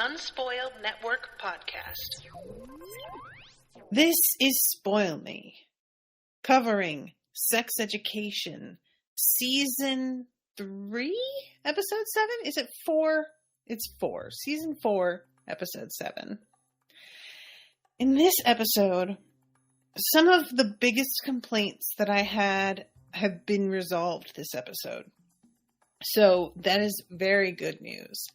Unspoiled Network podcast. This is Spoil Me, covering sex education, season 3, episode 7? Is it 4? It's 4. Season 4, episode 7. In this episode, some of the biggest complaints that I had have been resolved this episode. So that is very good news.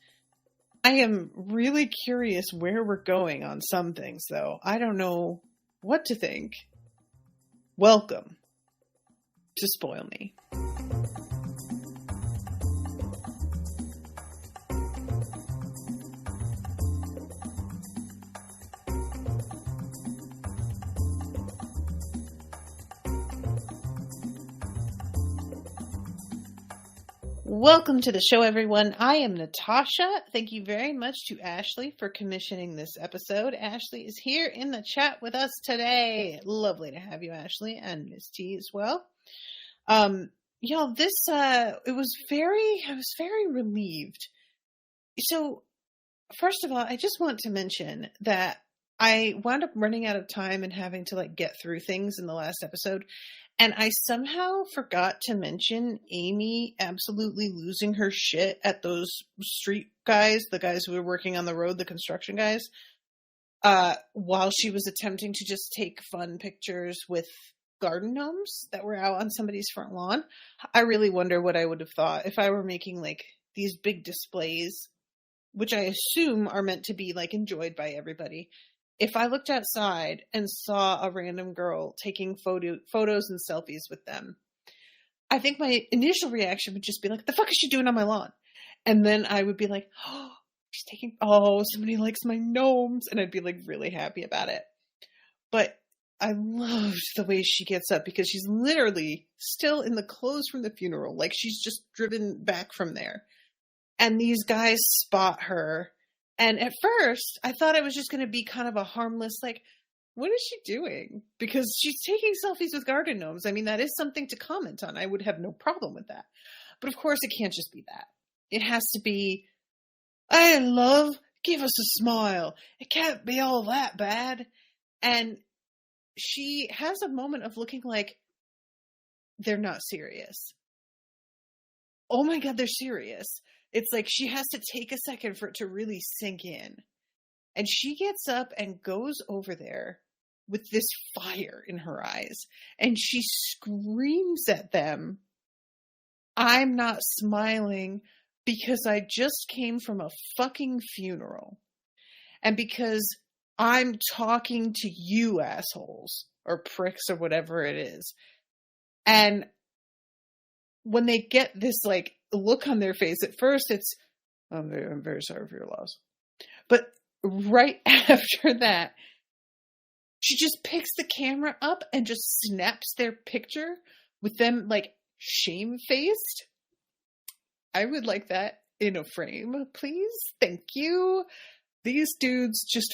I am really curious where we're going on some things, though. I don't know what to think. Welcome to Spoil Me. Welcome to the show, everyone. I am Natasha. Thank you very much to Ashleigh for commissioning this episode. Ashleigh is here in the chat with us today. Lovely to have you, Ashleigh, and Miss T as well. Y'all, I was very relieved. So, first of all, I just want to mention that I wound up running out of time and having to get through things in the last episode. And I somehow forgot to mention Amy absolutely losing her shit at those street guys, the guys who were working on the road, the construction guys, while she was attempting to just take fun pictures with garden gnomes that were out on somebody's front lawn. I really wonder what I would have thought if I were making these big displays, which I assume are meant to be enjoyed by everybody. If I looked outside and saw a random girl taking photos and selfies with them, I think my initial reaction would just be the fuck is she doing on my lawn? And then I would be somebody likes my gnomes. And I'd be really happy about it. But I loved the way she gets up because she's literally still in the clothes from the funeral. She's just driven back from there. And these guys spot her. And at first, I thought it was just going to be kind of a harmless, what is she doing? Because she's taking selfies with garden gnomes. I mean, that is something to comment on. I would have no problem with that. But of course, it can't just be that. It has to be, hey, love, give us a smile. It can't be all that bad. And she has a moment of looking like they're not serious. Oh my God, they're serious. It's she has to take a second for it to really sink in. And she gets up and goes over there with this fire in her eyes. And she screams at them, I'm not smiling because I just came from a fucking funeral. And because I'm talking to you assholes or pricks or whatever it is. And when they get this look on their face, at first it's, I'm very sorry for your loss. But right after that, she just picks the camera up and just snaps their picture with them shamefaced. I would like that in a frame, please. Thank you. These dudes just,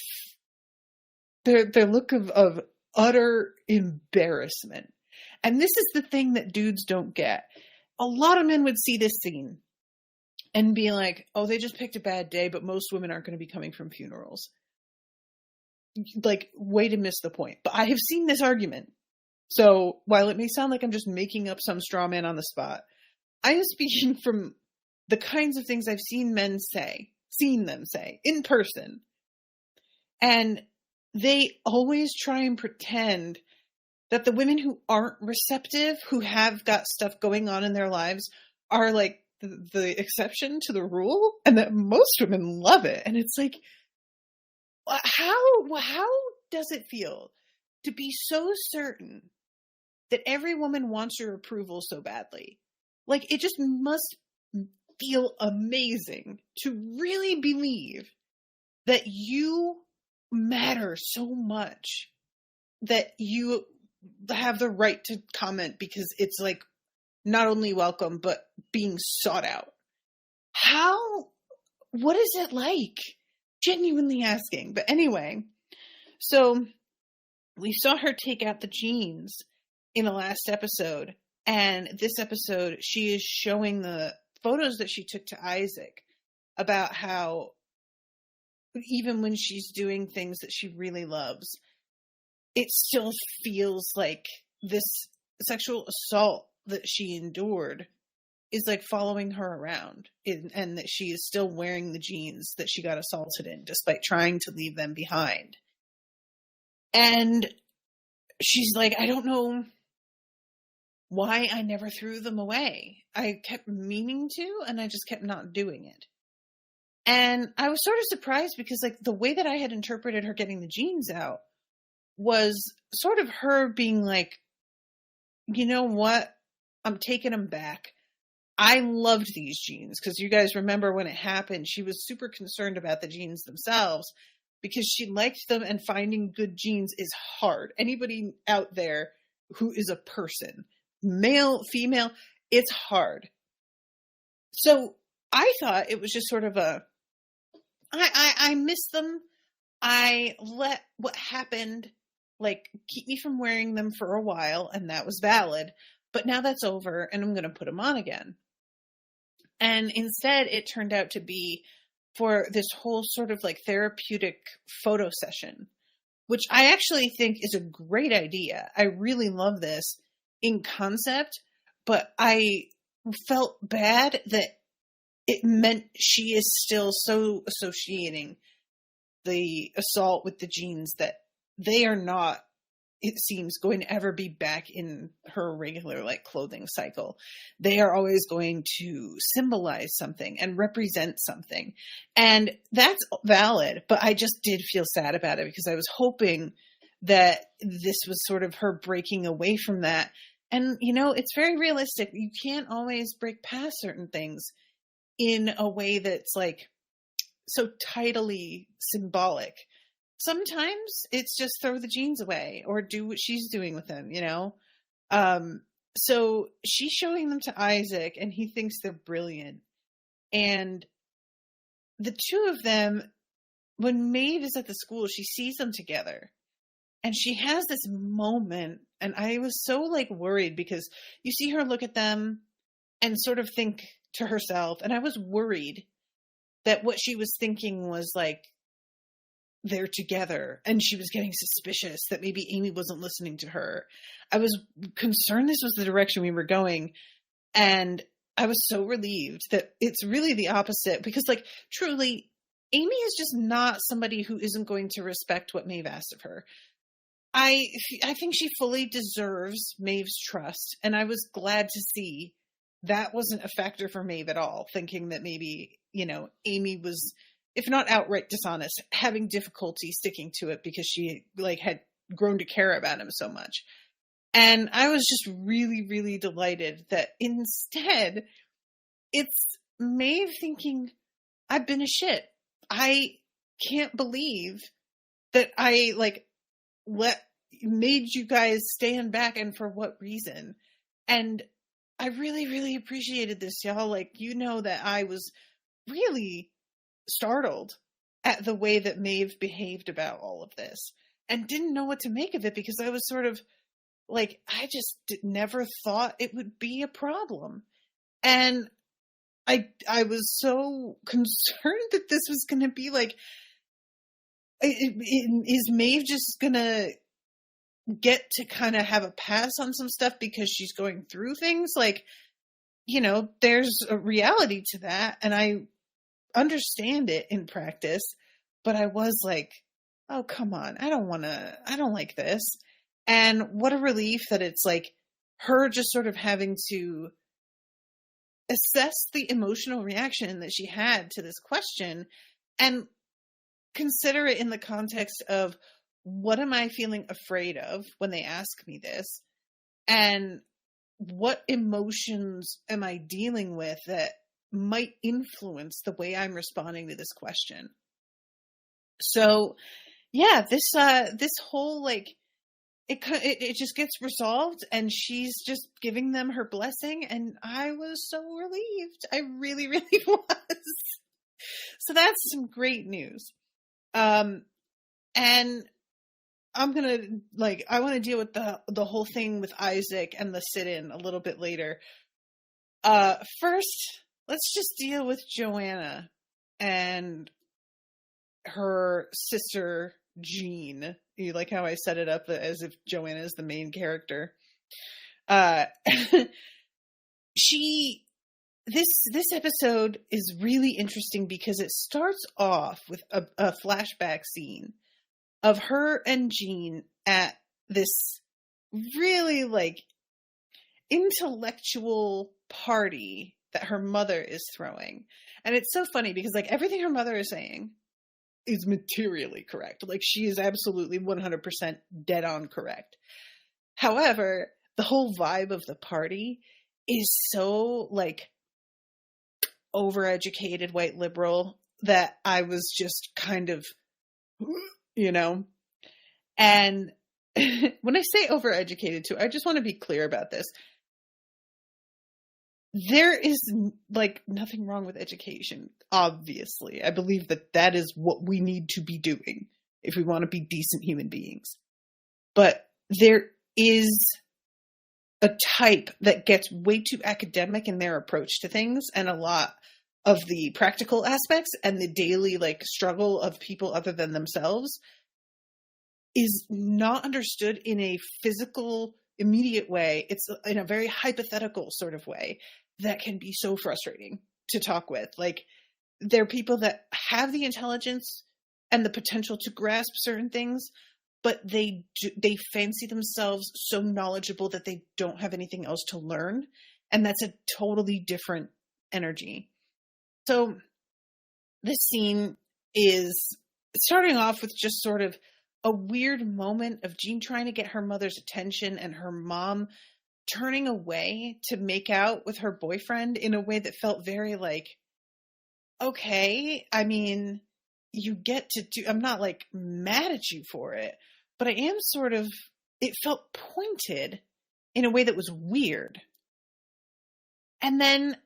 their look of utter embarrassment. And this is the thing that dudes don't get. A lot of men would see this scene and be like, oh, they just picked a bad day, but most women aren't going to be coming from funerals. Way to miss the point. But I have seen this argument. So while it may sound like I'm just making up some straw man on the spot, I am speaking from the kinds of things I've seen them say in person. And they always try and pretend that the women who aren't receptive, who have got stuff going on in their lives, are the exception to the rule, and that most women love it. And it's how does it feel to be so certain that every woman wants your approval so badly? It just must feel amazing to really believe that you matter so much that you have the right to comment because it's not only welcome, but being sought out. What is it like? Genuinely asking. But anyway, so we saw her take out the jeans in the last episode. And this episode, she is showing the photos that she took to Isaac about how even when she's doing things that she really loves, it still feels like this sexual assault that she endured is like following her around, and that she is still wearing the jeans that she got assaulted in, despite trying to leave them behind. And she's like, I don't know why I never threw them away. I kept meaning to, and I just kept not doing it. And I was sort of surprised because, like, the way that I had interpreted her getting the jeans out was sort of her being like, you know what? I'm taking them back. I loved these jeans, because you guys remember when it happened, she was super concerned about the jeans themselves because she liked them, and finding good jeans is hard. Anybody out there who is a person, male, female, it's hard. So I thought it was just sort of I miss them. I let what happened, like, keep me from wearing them for a while, and that was valid. But now that's over, and I'm going to put them on again. And instead, it turned out to be for this whole sort of like therapeutic photo session, which I actually think is a great idea. I really love this in concept, but I felt bad that it meant she is still so associating the assault with the jeans that they are not, it seems, going to ever be back in her regular like clothing cycle. They are always going to symbolize something and represent something. And that's valid, but I just did feel sad about it because I was hoping that this was sort of her breaking away from that. And, you know, it's very realistic. You can't always break past certain things in a way that's like so tidily symbolic. Sometimes it's just throw the jeans away or do what she's doing with them, you know? So she's showing them to Isaac, and he thinks they're brilliant. And the two of them, when Maeve is at the school, she sees them together. And she has this moment, and I was so like worried because you see her look at them and sort of think to herself, and I was worried that what she was thinking was like, they're together, and she was getting suspicious that maybe Amy wasn't listening to her. I was concerned this was the direction we were going, and I was so relieved that it's really the opposite, because like truly Amy is just not somebody who isn't going to respect what Maeve asked of her. I think she fully deserves Maeve's trust, and I was glad to see that wasn't a factor for Maeve at all, thinking that maybe, you know, Amy was, if not outright dishonest, having difficulty sticking to it because she like had grown to care about him so much. And I was just really, really delighted that instead it's Maeve thinking, I've been a shit. I can't believe that I like made you guys stand back, and for what reason. And I really, really appreciated this, y'all. Like, you know that I was really startled at the way that Maeve behaved about all of this and didn't know what to make of it, because I was sort of like, I just never thought it would be a problem. And I was so concerned that this was going to be like, is Maeve just going to get to kind of have a pass on some stuff because she's going through things? Like, you know, there's a reality to that, and I understand it in practice, but I was like, oh, come on. I don't like this. And what a relief that it's like her just sort of having to assess the emotional reaction that she had to this question and consider it in the context of, what am I feeling afraid of when they ask me this? And what emotions am I dealing with that might influence the way I'm responding to this question? So yeah, this whole like, it just gets resolved, and she's just giving them her blessing, and I was so relieved. I really, really was. So that's some great news. And I'm gonna I want to deal with the whole thing with Isaac and the sit-in a little bit later. First, let's just deal with Joanna and her sister Jean, you like how I set it up as if Joanna is the main character. This episode is really interesting because it starts off with a flashback scene of her and Jean at this really like intellectual party that her mother is throwing. And it's so funny because like everything her mother is saying is materially correct. Like she is absolutely 100% dead on correct. However, the whole vibe of the party is so like overeducated white liberal that I was just kind of, you know, and when I say overeducated too, I just want to be clear about this. There is like nothing wrong with education. Obviously, I believe that that is what we need to be doing if we want to be decent human beings. But there is a type that gets way too academic in their approach to things, and a lot of the practical aspects and the daily like struggle of people other than themselves is not understood in a physical, immediate way. It's in a very hypothetical sort of way that can be so frustrating to talk with. Like, there are people that have the intelligence and the potential to grasp certain things, but they fancy themselves so knowledgeable that they don't have anything else to learn. And that's a totally different energy. So this scene is starting off with just sort of a weird moment of Jean trying to get her mother's attention and her mom turning away to make out with her boyfriend in a way that felt very like, okay, I mean, you get to do, I'm not like mad at you for it, but I am sort of, it felt pointed in a way that was weird. And then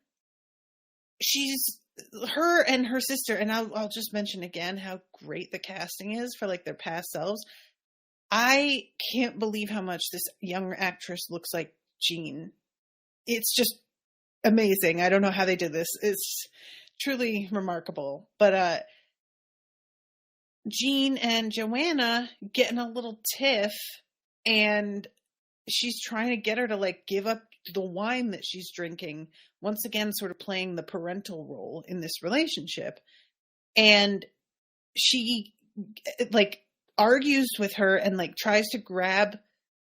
her and her sister, and I'll just mention again how great the casting is for like their past selves. I can't believe how much this young actress looks like Jean. It's just amazing. I don't know how they did this. It's truly remarkable. But Jean and Joanna get in a little tiff, and she's trying to get her to like give up the wine that she's drinking, once again sort of playing the parental role in this relationship. And she like argues with her and like tries to grab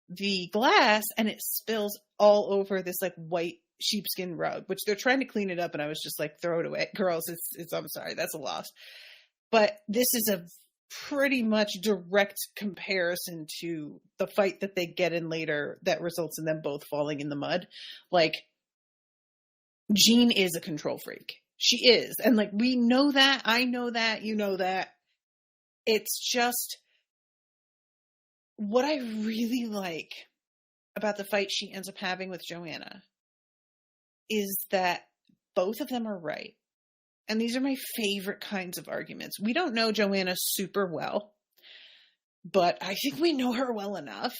the glass, and it spills all over this like white sheepskin rug, which they're trying to clean it up, and I was just like, throw it away, girls. It's I'm sorry, that's a loss. But this is a pretty much direct comparison to the fight that they get in later that results in them both falling in the mud. Like, Jean is a control freak. She is. And like, we know that. I know that. You know that. It's just what I really like about the fight she ends up having with Joanna is that both of them are right. And these are my favorite kinds of arguments. We don't know Joanna super well, but I think we know her well enough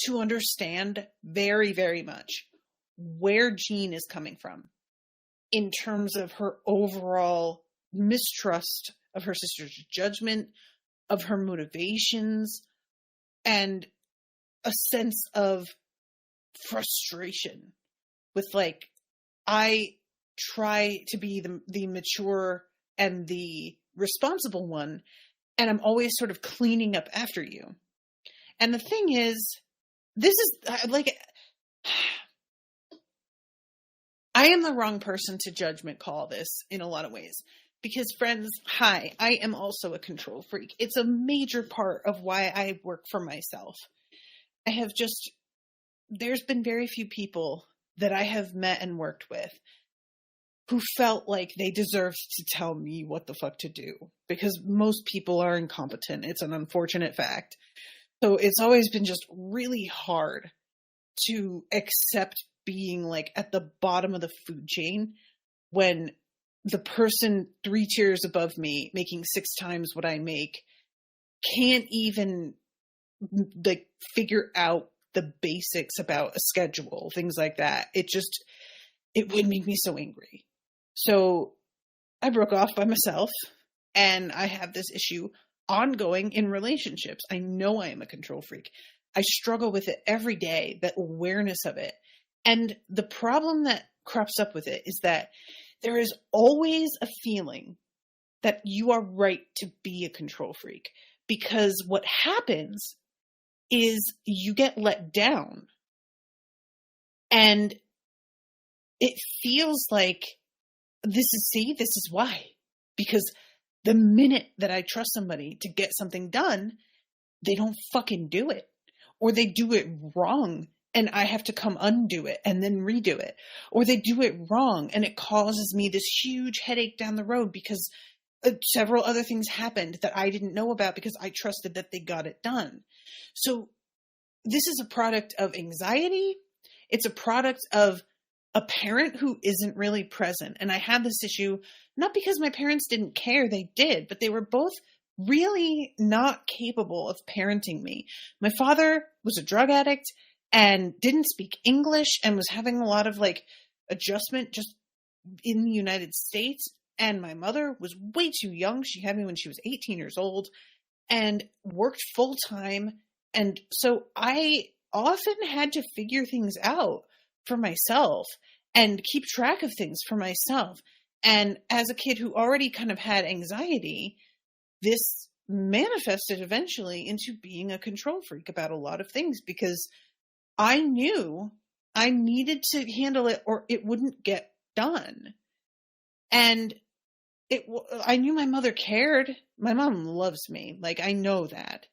to understand very, very much where Jean is coming from in terms of her overall mistrust of her sister's judgment, of her motivations, and a sense of frustration with like, I try to be the mature and the responsible one, and I'm always sort of cleaning up after you. And the thing is, this is like, I am the wrong person to judgment call this in a lot of ways, because friends, hi, I am also a control freak. It's a major part of why I work for myself. There's been very few people that I have met and worked with who felt like they deserved to tell me what the fuck to do, because most people are incompetent. It's an unfortunate fact. So it's always been just really hard to accept being like at the bottom of the food chain when the person 3 tiers above me making 6 times what I make can't even like figure out the basics about a schedule, things like that. It would make me so angry. So I broke off by myself And I have this issue ongoing in relationships. I know I am a control freak. I struggle with it every day, that awareness of it. And the problem that crops up with it is that there is always a feeling that you are right to be a control freak, because what happens is you get let down, and it feels like this is why, because the minute that I trust somebody to get something done, they don't fucking do it, or they do it wrong and I have to come undo it and then redo it, or they do it wrong and it causes me this huge headache down the road because several other things happened that I didn't know about because I trusted that they got it done. So this is a product of anxiety. It's a product of a parent who isn't really present. And I had this issue, not because my parents didn't care, they did, but they were both really not capable of parenting me. My father was a drug addict and didn't speak English and was having a lot of like adjustment just in the United States. And my mother was way too young. She had me when she was 18 years old and worked full time. And so I often had to figure things out for myself and keep track of things for myself. And as a kid who already kind of had anxiety, this manifested eventually into being a control freak about a lot of things, because I knew I needed to handle it or it wouldn't get done. And I knew my mother cared. My mom loves me. Like, I know that.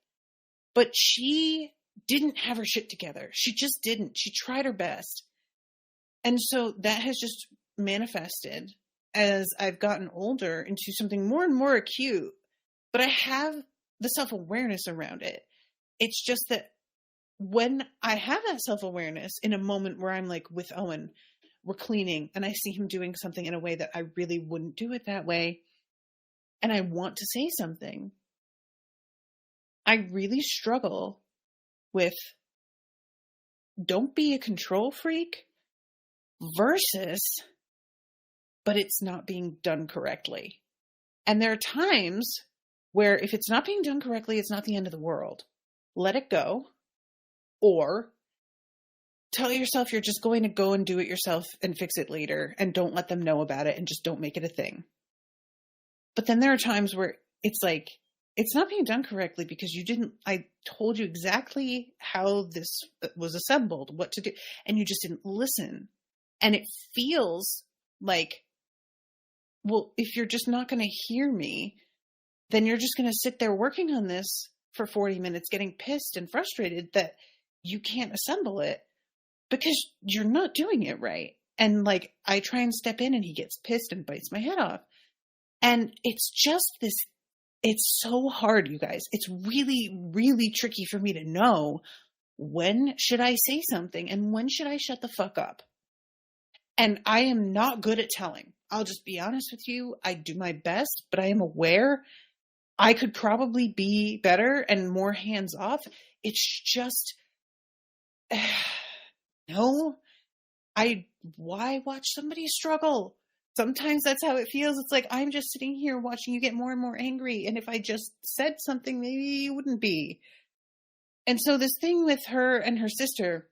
But she didn't have her shit together. She just didn't. She tried her best. And so that has just manifested as I've gotten older into something more and more acute. But I have the self-awareness around it. It's just that when I have that self-awareness in a moment where I'm like with Owen, we're cleaning and I see him doing something in a way that I really wouldn't do it that way, and I want to say something, I really struggle with don't be a control freak versus but it's not being done correctly. And there are times where if it's not being done correctly, it's not the end of the world. Let it go. Or tell yourself you're just going to go and do it yourself and fix it later, and don't let them know about it and just don't make it a thing. But then there are times where it's like, it's not being done correctly because I told you exactly how this was assembled, what to do, and you just didn't listen. And it feels like, well, if you're just not going to hear me, then you're just going to sit there working on this for 40 minutes, getting pissed and frustrated that you can't assemble it because you're not doing it right. And like, I try and step in and he gets pissed and bites my head off. And it's just this, it's so hard, you guys. It's really, really tricky for me to know when should I say something and when should I shut the fuck up? And I am not good at telling. I'll just be honest with you. I do my best, but I am aware I could probably be better and more hands off. It's just, no, why watch somebody struggle? Sometimes that's how it feels. It's like, I'm just sitting here watching you get more and more angry. And if I just said something, maybe you wouldn't be. And so this thing with her and her sister,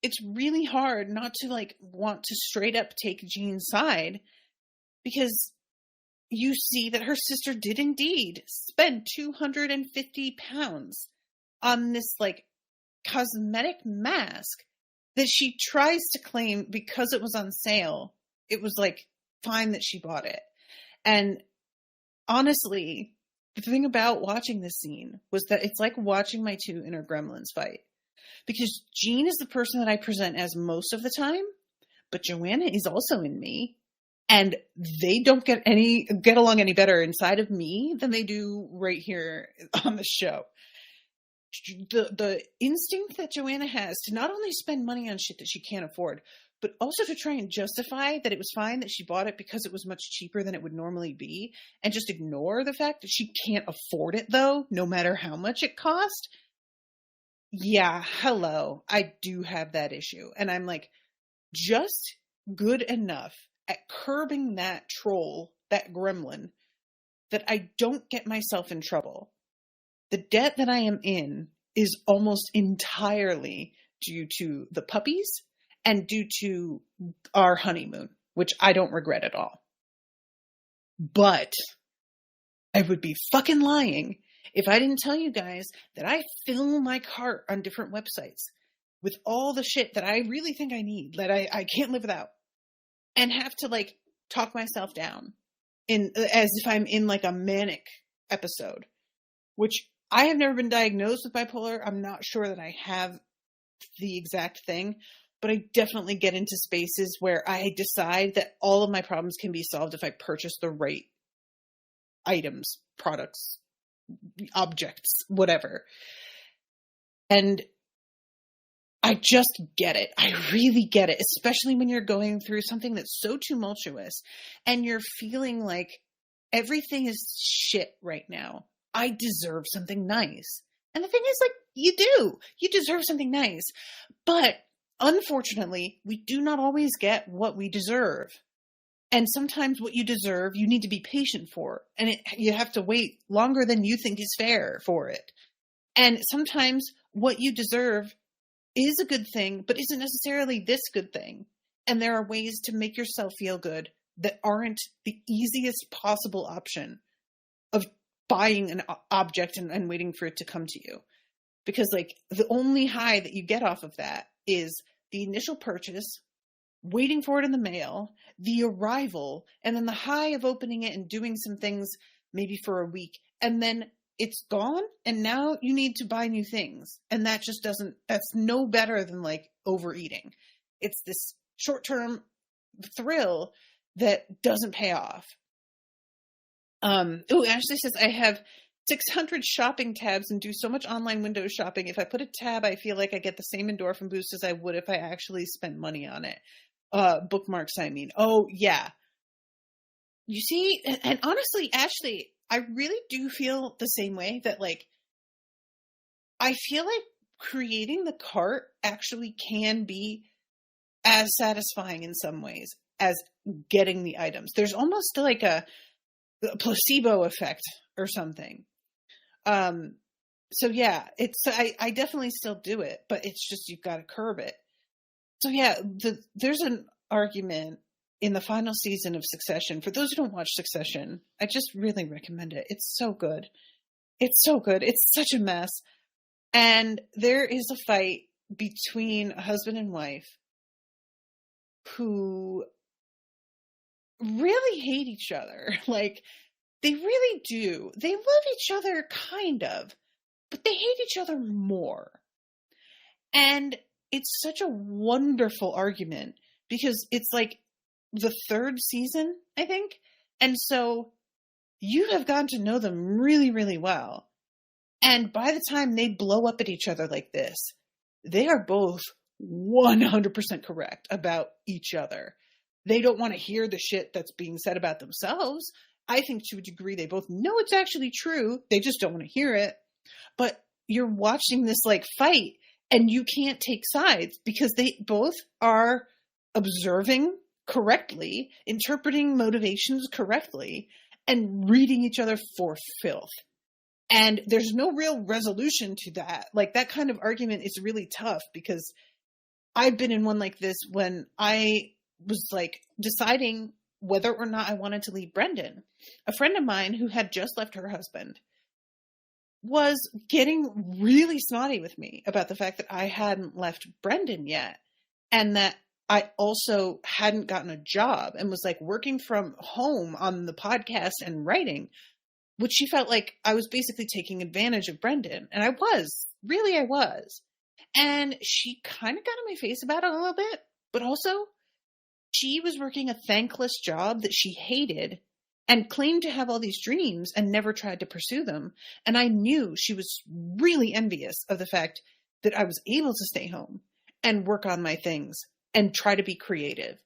it's really hard not to like want to straight up take Jean's side, because you see that her sister did indeed spend 250 pounds on this like cosmetic mask that she tries to claim because it was on sale. It was like fine that she bought it. And honestly, the thing about watching this scene was that it's like watching my two inner gremlins fight. Because Jean is the person that I present as most of the time, but Joanna is also in me, and they don't get along any better inside of me than they do right here on the show. The instinct that Joanna has to not only spend money on shit that she can't afford, but also to try and justify that it was fine that she bought it because it was much cheaper than it would normally be, and just ignore the fact that she can't afford it though, no matter how much it cost. Yeah, hello. I do have that issue. And I'm like, just good enough at curbing that troll, that gremlin, that I don't get myself in trouble. The debt that I am in is almost entirely due to the puppies and due to our honeymoon, which I don't regret at all. But I would be fucking lying if I didn't tell you guys that I fill my cart on different websites with all the shit that I really think I need, that I can't live without, and have to like talk myself down as if I'm in like a manic episode, which I have never been diagnosed with bipolar. I'm not sure that I have the exact thing, but I definitely get into spaces where I decide that all of my problems can be solved if I purchase the right items, products, objects, whatever. And I just get it. I really get it, especially when you're going through something that's so tumultuous and you're feeling like everything is shit right now. I deserve something nice. And the thing is, like, you do. You deserve something nice. But unfortunately, we do not always get what we deserve. And sometimes what you deserve, you need to be patient for. And you have to wait longer than you think is fair for it. And sometimes what you deserve is a good thing, but isn't necessarily this good thing. And there are ways to make yourself feel good that aren't the easiest possible option of buying an object and waiting for it to come to you. Because like the only high that you get off of that is the initial purchase, waiting for it in the mail, the arrival, and then the high of opening it and doing some things maybe for a week. And then it's gone. And now you need to buy new things. And that just that's no better than like overeating. It's this short-term thrill that doesn't pay off. Ashley says, I have 600 shopping tabs and do so much online window shopping. If I put a tab, I feel like I get the same endorphin boost as I would if I actually spent money on it. Bookmarks, I mean. Oh, yeah. You see, and honestly, Ashley, I really do feel the same way that, like, I feel like creating the cart actually can be as satisfying in some ways as getting the items. There's almost like a placebo effect or something. So yeah, I definitely still do it, but it's just, you've got to curb it. So yeah, there's an argument in the final season of Succession. For those who don't watch Succession, I just really recommend it. It's so good. It's so good. It's such a mess. And there is a fight between a husband and wife who really hate each other. Like, they really do. They love each other, kind of, but they hate each other more. And it's such a wonderful argument because it's like the third season, I think. And so you have gotten to know them really, really well. And by the time they blow up at each other like this, they are both 100% correct about each other. They don't want to hear the shit that's being said about themselves. I think to a degree they both know it's actually true. They just don't want to hear it. But you're watching this like fight and you can't take sides because they both are observing correctly, interpreting motivations correctly, and reading each other for filth. And there's no real resolution to that. Like, that kind of argument is really tough because I've been in one like this when I was like deciding whether or not I wanted to leave Brendan. A friend of mine who had just left her husband was getting really snotty with me about the fact that I hadn't left Brendan yet. And that I also hadn't gotten a job and was like working from home on the podcast and writing, which she felt like I was basically taking advantage of Brendan. And I was. Really, I was. And she kind of got in my face about it a little bit, but also she was working a thankless job that she hated and claimed to have all these dreams and never tried to pursue them. And I knew she was really envious of the fact that I was able to stay home and work on my things and try to be creative.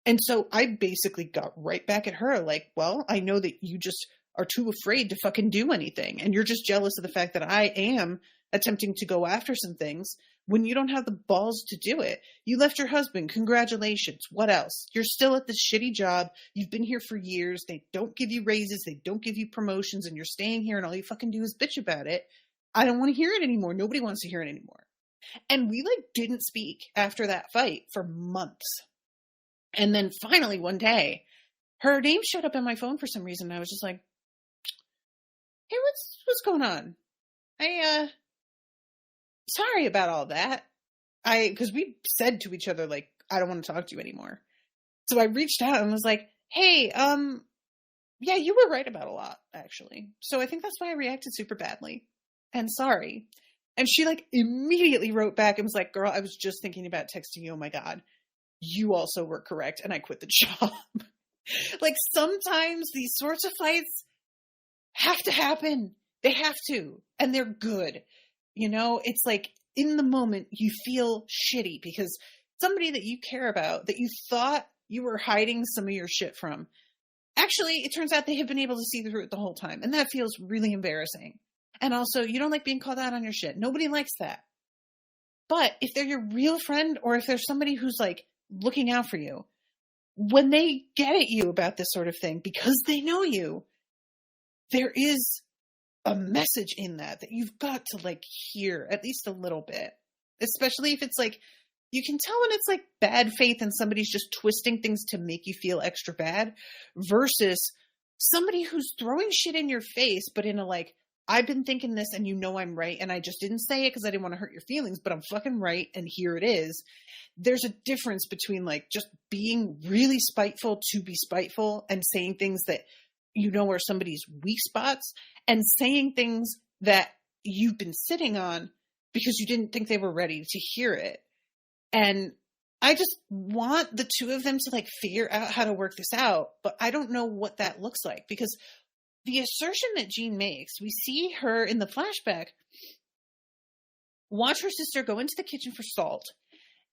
And so I basically got right back at her like, well, I know that you just are too afraid to fucking do anything. And you're just jealous of the fact that I am attempting to go after some things, when you don't have the balls to do it. You left your husband. Congratulations. What else? You're still at this shitty job. You've been here for years. They don't give you raises. They don't give you promotions, and you're staying here and all you fucking do is bitch about it. I don't want to hear it anymore. Nobody wants to hear it anymore. And we didn't speak after that fight for months. And then finally one day, her name showed up on my phone for some reason. I was just like, hey, what's going on? Sorry about all that. Because we said to each other, like, I don't want to talk to you anymore. So I reached out and was like, hey, yeah, you were right about a lot, actually. So I think that's why I reacted super badly. And sorry. And she immediately wrote back and was like, girl, I was just thinking about texting you. Oh my God. You also were correct. And I quit the job. Sometimes these sorts of fights have to happen. They have to. And they're good. It's in the moment you feel shitty because somebody that you care about, that you thought you were hiding some of your shit from, actually, it turns out they have been able to see through it the whole time. And that feels really embarrassing. And also, you don't like being called out on your shit. Nobody likes that. But if they're your real friend, or if there's somebody who's looking out for you, when they get at you about this sort of thing, because they know you, there is a message in that you've got to hear at least a little bit. Especially if it's you can tell when it's bad faith and somebody's just twisting things to make you feel extra bad, versus somebody who's throwing shit in your face, but in a I've been thinking this and I'm right, and I just didn't say it because I didn't want to hurt your feelings, but I'm fucking right, and here it is. There's a difference between just being really spiteful to be spiteful and saying things that are somebody's weak spots, and saying things that you've been sitting on because you didn't think they were ready to hear it. And I just want the two of them to figure out how to work this out, but I don't know what that looks like, because the assertion that Jean makes, we see her in the flashback watch her sister go into the kitchen for salt,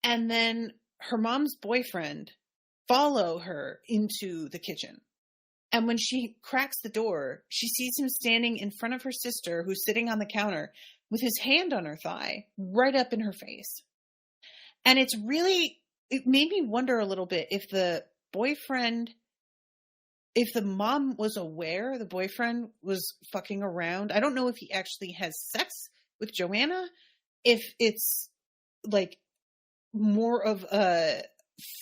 and then her mom's boyfriend follow her into the kitchen. And when she cracks the door, she sees him standing in front of her sister, who's sitting on the counter with his hand on her thigh, right up in her face. And it made me wonder a little bit if the mom was aware the boyfriend was fucking around. I don't know if he actually has sex with Joanna, if it's more of a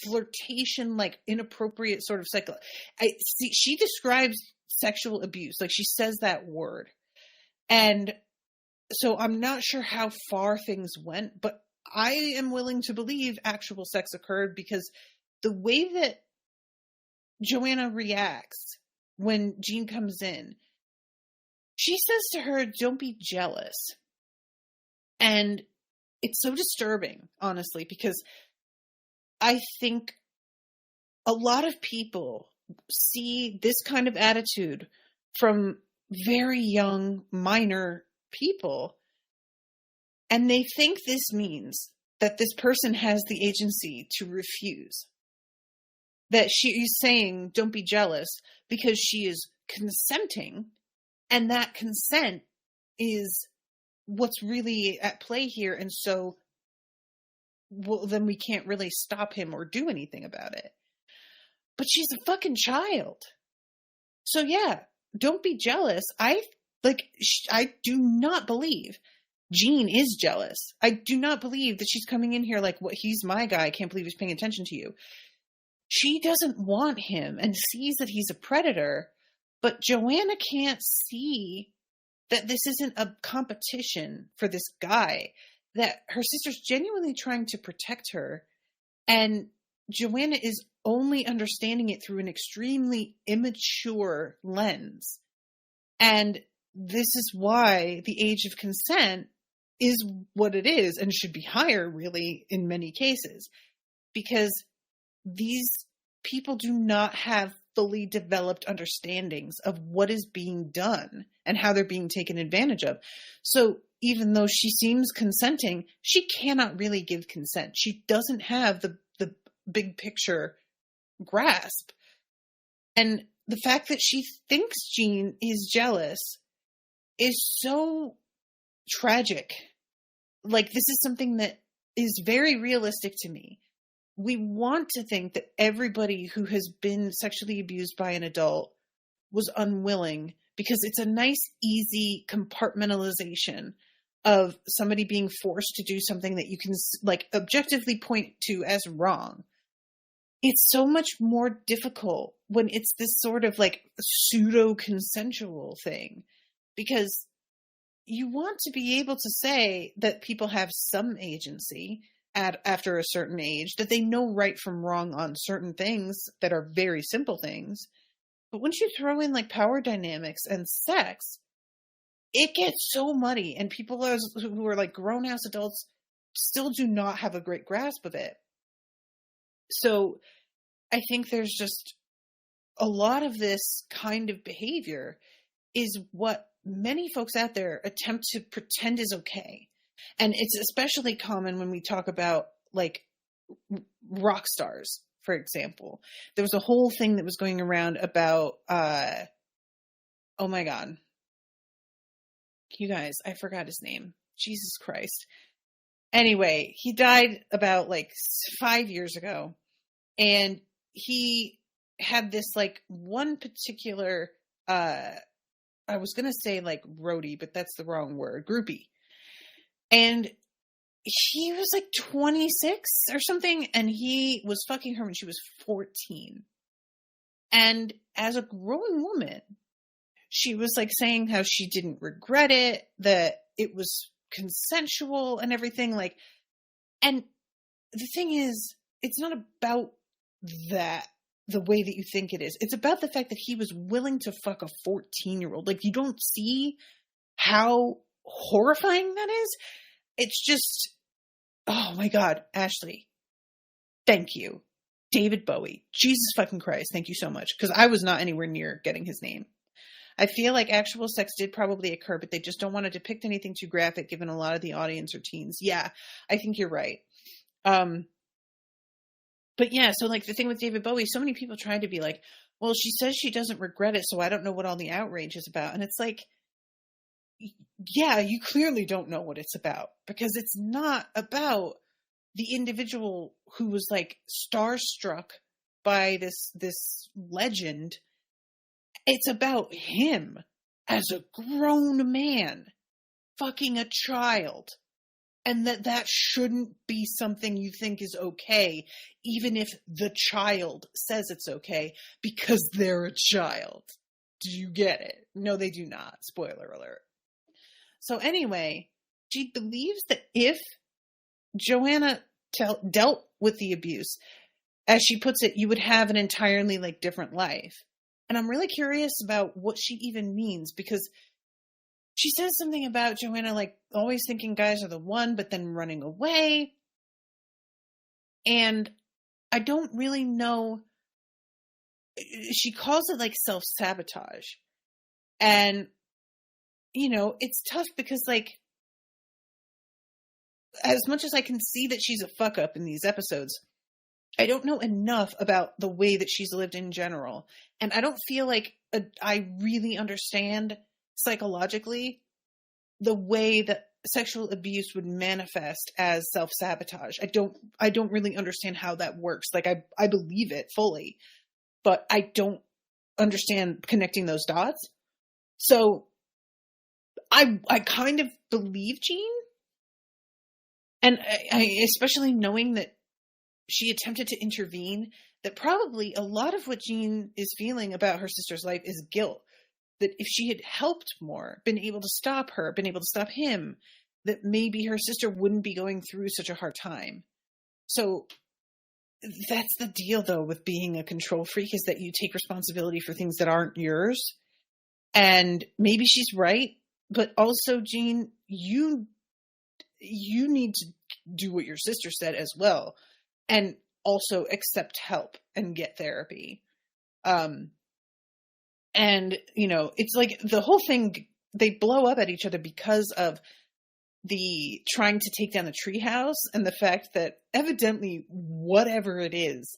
flirtation, inappropriate sort of cycle. She describes sexual abuse, she says that word. And so I'm not sure how far things went, but I am willing to believe actual sex occurred, because the way that Joanna reacts when Jean comes in, she says to her, don't be jealous. And it's so disturbing, honestly, because I think a lot of people see this kind of attitude from very young, minor people, and they think this means that this person has the agency to refuse. That she is saying, don't be jealous, because she is consenting, and that consent is what's really at play here. And so, then we can't really stop him or do anything about it. But she's a fucking child. So yeah, don't be jealous. I do not believe Jean is jealous. I do not believe that she's coming in here what, he's my guy, I can't believe he's paying attention to you. She doesn't want him and sees that he's a predator, but Joanna can't see that this isn't a competition for this guy, that her sister's genuinely trying to protect her, and Joanna is only understanding it through an extremely immature lens. And this is why the age of consent is what it is, and should be higher, really, in many cases, because these people do not have fully developed understandings of what is being done and how they're being taken advantage of. So even though she seems consenting, she cannot really give consent. She doesn't have the big picture grasp. And the fact that she thinks Jean is jealous is so tragic. This is something that is very realistic to me. We want to think that everybody who has been sexually abused by an adult was unwilling, because it's a nice, easy compartmentalization of somebody being forced to do something that you can like objectively point to as wrong. It's so much more difficult when it's this sort of like pseudo consensual thing, because you want to be able to say that people have some agency after a certain age, that they know right from wrong on certain things that are very simple things. But once you throw in like power dynamics and sex, it gets so muddy, and people who are like grown ass adults still do not have a great grasp of it. So I think there's just a lot of this kind of behavior is what many folks out there attempt to pretend is okay. And it's especially common when we talk about like rock stars, for example. There was a whole thing that was going around about, oh my God, you guys, I forgot his name. Jesus Christ. Anyway, he died about like 5 years ago, and he had this like one particular, I was going to say like roadie, but that's the wrong word, groupie. And he was like 26 or something, and he was fucking her when she was 14. And as a grown woman, she was like saying how she didn't regret it, that it was consensual and everything. Like, and the thing is, it's not about that the way that you think it is. It's about the fact that he was willing to fuck a 14-year-old. Like, you don't see how horrifying that is. It's just, oh my God, Ashleigh, thank you. David Bowie, Jesus fucking Christ, thank you so much. Because I was not anywhere near getting his name. I feel like actual sex did probably occur, but they just don't want to depict anything too graphic, given a lot of the audience are teens. Yeah, I think you're right. But yeah, so like the thing with David Bowie, so many people try to be like, well, she says she doesn't regret it, so I don't know what all the outrage is about. And it's like, yeah, you clearly don't know what it's about, because it's not about the individual who was like starstruck by this legend. It's about him as a grown man fucking a child, and that shouldn't be something you think is okay, even if the child says it's okay, because they're a child. Do you get it? No, they do not. Spoiler alert. So anyway, she believes that if Joanna dealt with the abuse, as she puts it, you would have an entirely like different life. And I'm really curious about what she even means, because she says something about Joanna like always thinking guys are the one, but then running away. And I don't really know. She calls it like self-sabotage. And, you know, it's tough because like, as much as I can see that she's a fuck up in these episodes, I don't know enough about the way that she's lived in general. And I don't feel like I really understand psychologically the way that sexual abuse would manifest as self-sabotage. I don't really understand how that works. Like I believe it fully, but I don't understand connecting those dots. So I kind of believe Jean. And I especially knowing that she attempted to intervene, that probably a lot of what Jean is feeling about her sister's life is guilt. That if she had helped more, been able to stop her, been able to stop him, that maybe her sister wouldn't be going through such a hard time. So that's the deal, though, with being a control freak, is that you take responsibility for things that aren't yours. And maybe she's right, but also, Jean, you need to do what your sister said as well. And also accept help and get therapy. And, you know, it's like the whole thing, they blow up at each other because of the trying to take down the treehouse and the fact that evidently whatever it is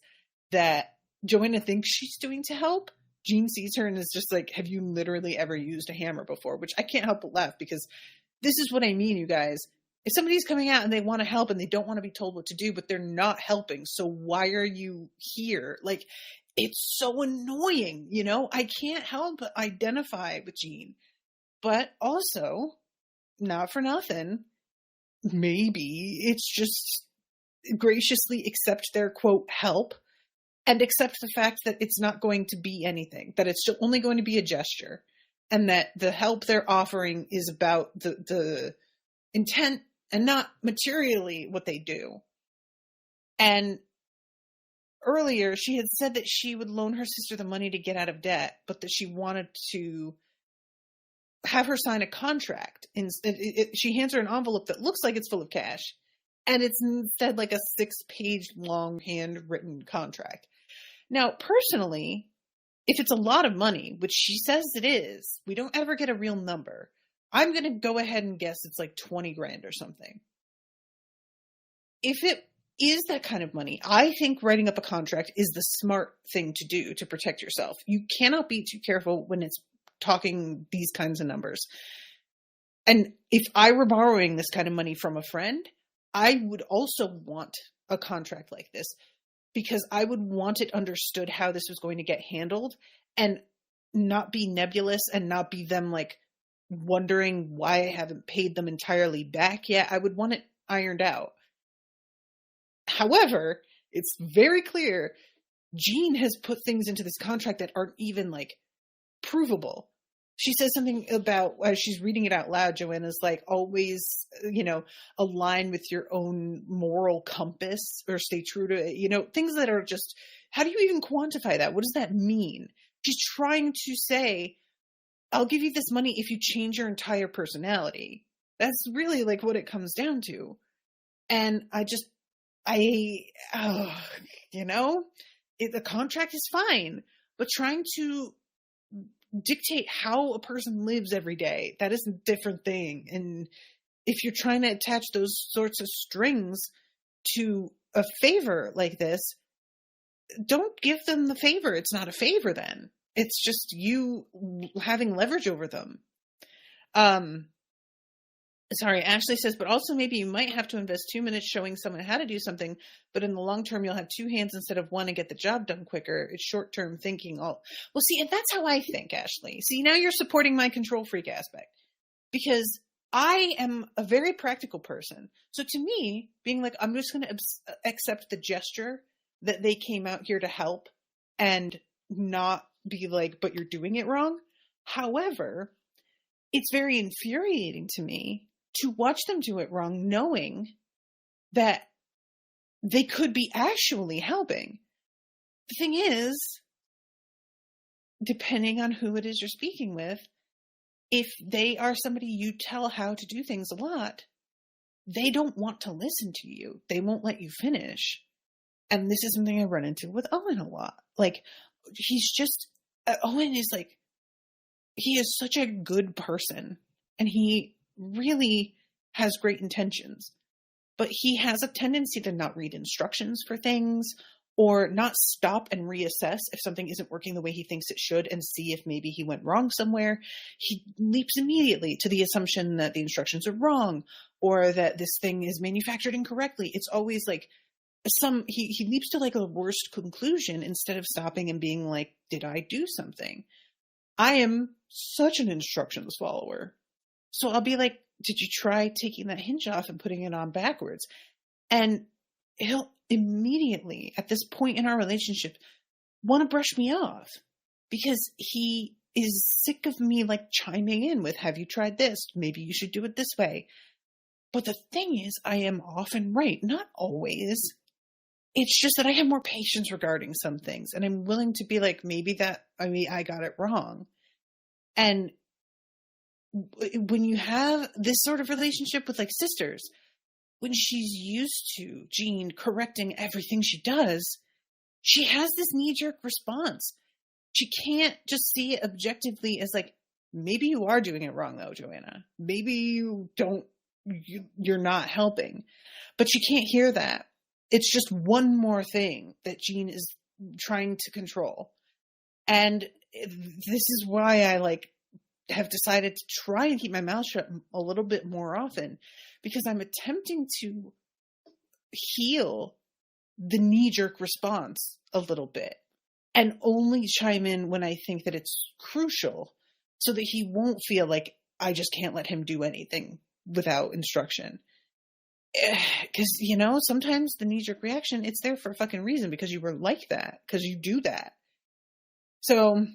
that Joanna thinks she's doing to help, Jean sees her and is just like, have you literally ever used a hammer before? Which I can't help but laugh, because this is what I mean, you guys. If somebody's coming out and they want to help and they don't want to be told what to do, but they're not helping, so why are you here? Like, it's so annoying, you know? I can't help but identify with Jean. But also, not for nothing, maybe it's just graciously accept their, quote, help, and accept the fact that it's not going to be anything, that it's only going to be a gesture, and that the help they're offering is about the intent and not materially what they do. And earlier, she had said that she would loan her sister the money to get out of debt, but that she wanted to have her sign a contract. She hands her an envelope that looks like it's full of cash, and it's instead like a 6-page long handwritten contract. Now, personally, if it's a lot of money, which she says it is, we don't ever get a real number. I'm going to go ahead and guess it's like 20 grand or something. If it is that kind of money, I think writing up a contract is the smart thing to do to protect yourself. You cannot be too careful when it's talking these kinds of numbers. And if I were borrowing this kind of money from a friend, I would also want a contract like this, because I would want it understood how this was going to get handled, and not be nebulous and not be them like wondering why I haven't paid them entirely back yet. I would want it ironed out. However, it's very clear Jean has put things into this contract that aren't even like provable. She says something about, as she's reading it out loud, Joanna's like, always, align with your own moral compass, or stay true to it. Things that are just, how do you even quantify that? What does that mean? She's trying to say, I'll give you this money if you change your entire personality. That's really like what it comes down to. And the contract is fine, but trying to dictate how a person lives every day, that is a different thing. And if you're trying to attach those sorts of strings to a favor like this, don't give them the favor. It's not a favor then. It's just you having leverage over them. Sorry, Ashleigh says, but also maybe you might have to invest 2 minutes showing someone how to do something, but in the long term, you'll have 2 hands instead of 1 and get the job done quicker. It's short-term thinking. Well, see, and that's how I think, Ashleigh. See, now you're supporting my control freak aspect, because I am a very practical person. So to me, being like, I'm just going to accept the gesture that they came out here to help and not be like, but you're doing it wrong. However, it's very infuriating to me to watch them do it wrong, knowing that they could be actually helping. The thing is, depending on who it is you're speaking with, if they are somebody you tell how to do things a lot, they don't want to listen to you. They won't let you finish. And this is something I run into with Owen a lot. Like, Owen is like, he is such a good person, and he really has great intentions, but he has a tendency to not read instructions for things, or not stop and reassess if something isn't working the way he thinks it should and see if maybe he went wrong somewhere. He leaps immediately to the assumption that the instructions are wrong, or that this thing is manufactured incorrectly. It's always like he leaps to like a worst conclusion instead of stopping and being like, did I do something? I am such an instructions follower. So I'll be like, did you try taking that hinge off and putting it on backwards? And he'll immediately, at this point in our relationship, want to brush me off, because he is sick of me like chiming in with, have you tried this? Maybe you should do it this way. But the thing is, I am often right. Not always. It's just that I have more patience regarding some things, and I'm willing to be like, I got it wrong. And when you have this sort of relationship with like sisters, when she's used to Jean correcting everything she does, she has this knee-jerk response. She can't just see it objectively as like, maybe you are doing it wrong though, Joanna. Maybe you're not helping. But she can't hear that. It's just one more thing that Jean is trying to control. And this is why I like have decided to try and keep my mouth shut a little bit more often, because I'm attempting to heal the knee-jerk response a little bit and only chime in when I think that it's crucial, so that he won't feel like I just can't let him do anything without instruction. Because, you know, sometimes the knee-jerk reaction, it's there for a fucking reason, because you were like that, because you do that. So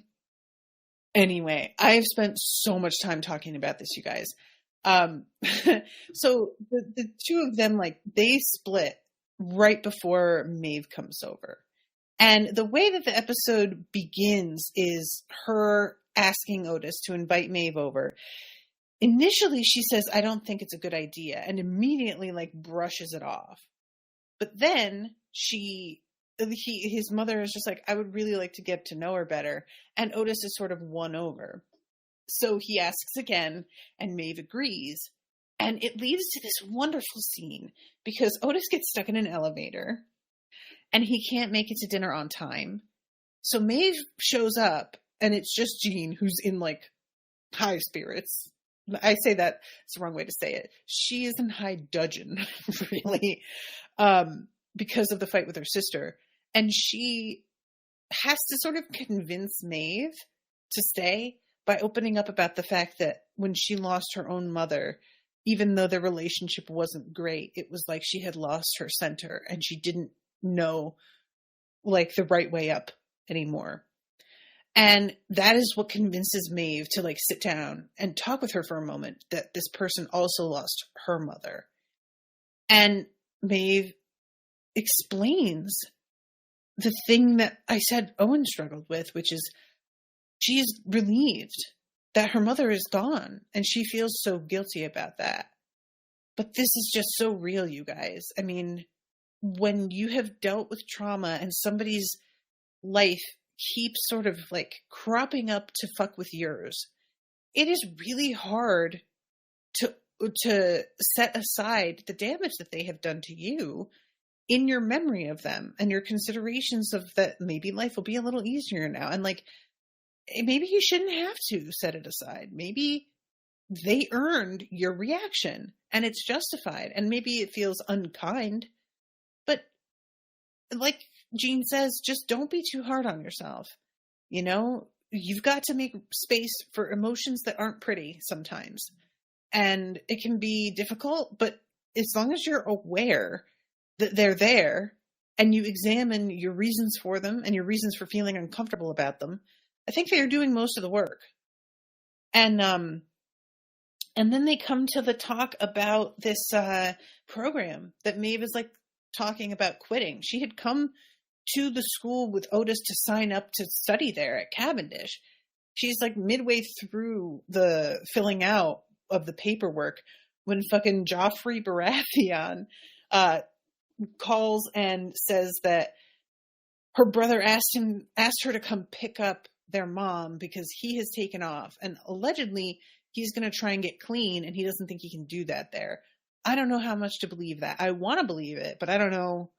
anyway, I've spent so much time talking about this, you guys. So the two of them, like, they split right before Maeve comes over. And the way that the episode begins is her asking Otis to invite Maeve over. Initially, she says, I don't think it's a good idea, and immediately, like, brushes it off. But then his mother is just like, I would really like to get to know her better. And Otis is sort of won over. So he asks again, and Maeve agrees. And it leads to this wonderful scene, because Otis gets stuck in an elevator and he can't make it to dinner on time. So Maeve shows up, and it's just Jean, who's in, like, high spirits. I say that, it's the wrong way to say it. She is in high dudgeon, really, because of the fight with her sister. And she has to sort of convince Maeve to stay by opening up about the fact that when she lost her own mother, even though their relationship wasn't great, it was like she had lost her center and she didn't know, like, the right way up anymore. And that is what convinces Maeve to, like, sit down and talk with her for a moment, that this person also lost her mother. And Maeve explains the thing that I said Owen struggled with, which is she's relieved that her mother is gone, and she feels so guilty about that. But this is just so real, you guys. I mean, when you have dealt with trauma and somebody's life keeps sort of, like, cropping up to fuck with yours, it is really hard to set aside the damage that they have done to you in your memory of them and your considerations of that maybe life will be a little easier now. And, like, maybe you shouldn't have to set it aside. Maybe they earned your reaction and it's justified, and maybe it feels unkind, but, like Jean says, just don't be too hard on yourself. You know, you've got to make space for emotions that aren't pretty sometimes. And it can be difficult, but as long as you're aware that they're there and you examine your reasons for them and your reasons for feeling uncomfortable about them, I think they're doing most of the work. And then they come to the talk about this program that Maeve is, like, talking about quitting. She had come to the school with Otis to sign up to study there at Cavendish. She's, like, midway through the filling out of the paperwork when fucking Joffrey Baratheon calls and says that her brother asked her to come pick up their mom because he has taken off, and allegedly he's going to try and get clean, and he doesn't think he can do that there. I don't know how much to believe that. I want to believe it, but I don't know.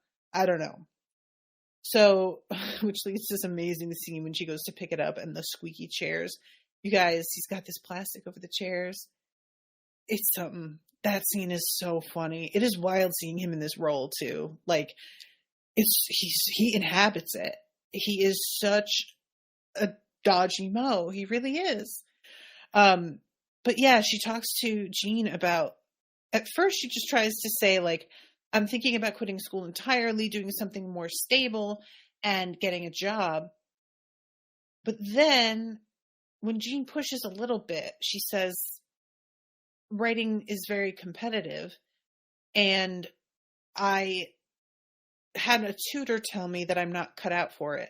So, which leads to this amazing scene when she goes to pick it up and the squeaky chairs. You guys, he's got this plastic over the chairs. It's something. That scene is so funny. It is wild seeing him in this role too. Like, he inhabits it. He is such a dodgy Mo. He really is. But yeah, she talks to Jean about, at first she just tries to say, like, I'm thinking about quitting school entirely, doing something more stable, and getting a job. But then, when Jean pushes a little bit, she says, writing is very competitive, and I had a tutor tell me that I'm not cut out for it,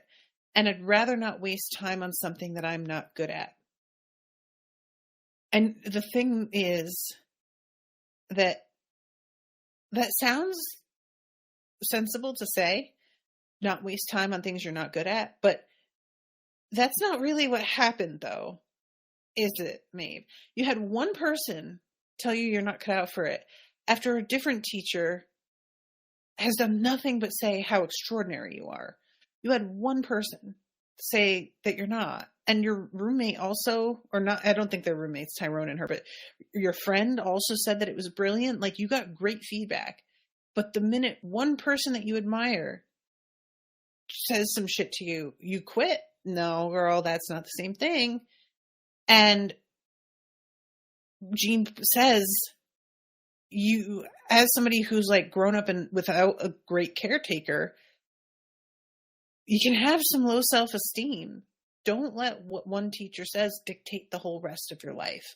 and I'd rather not waste time on something that I'm not good at. And the thing is that sounds sensible to say, not waste time on things you're not good at, but that's not really what happened, though, is it, Maeve? You had one person tell you you're not cut out for it after a different teacher has done nothing but say how extraordinary you are. You had one person say that you're not, and your roommate also, or not, I don't think they're roommates, Tyrone and her, but your friend also said that it was brilliant. Like, you got great feedback. But the minute one person that you admire says some shit to you, you quit. No, girl, that's not the same thing. And Jean says, you, as somebody who's like grown up without a great caretaker, you can have some low self-esteem. Don't let what one teacher says dictate the whole rest of your life.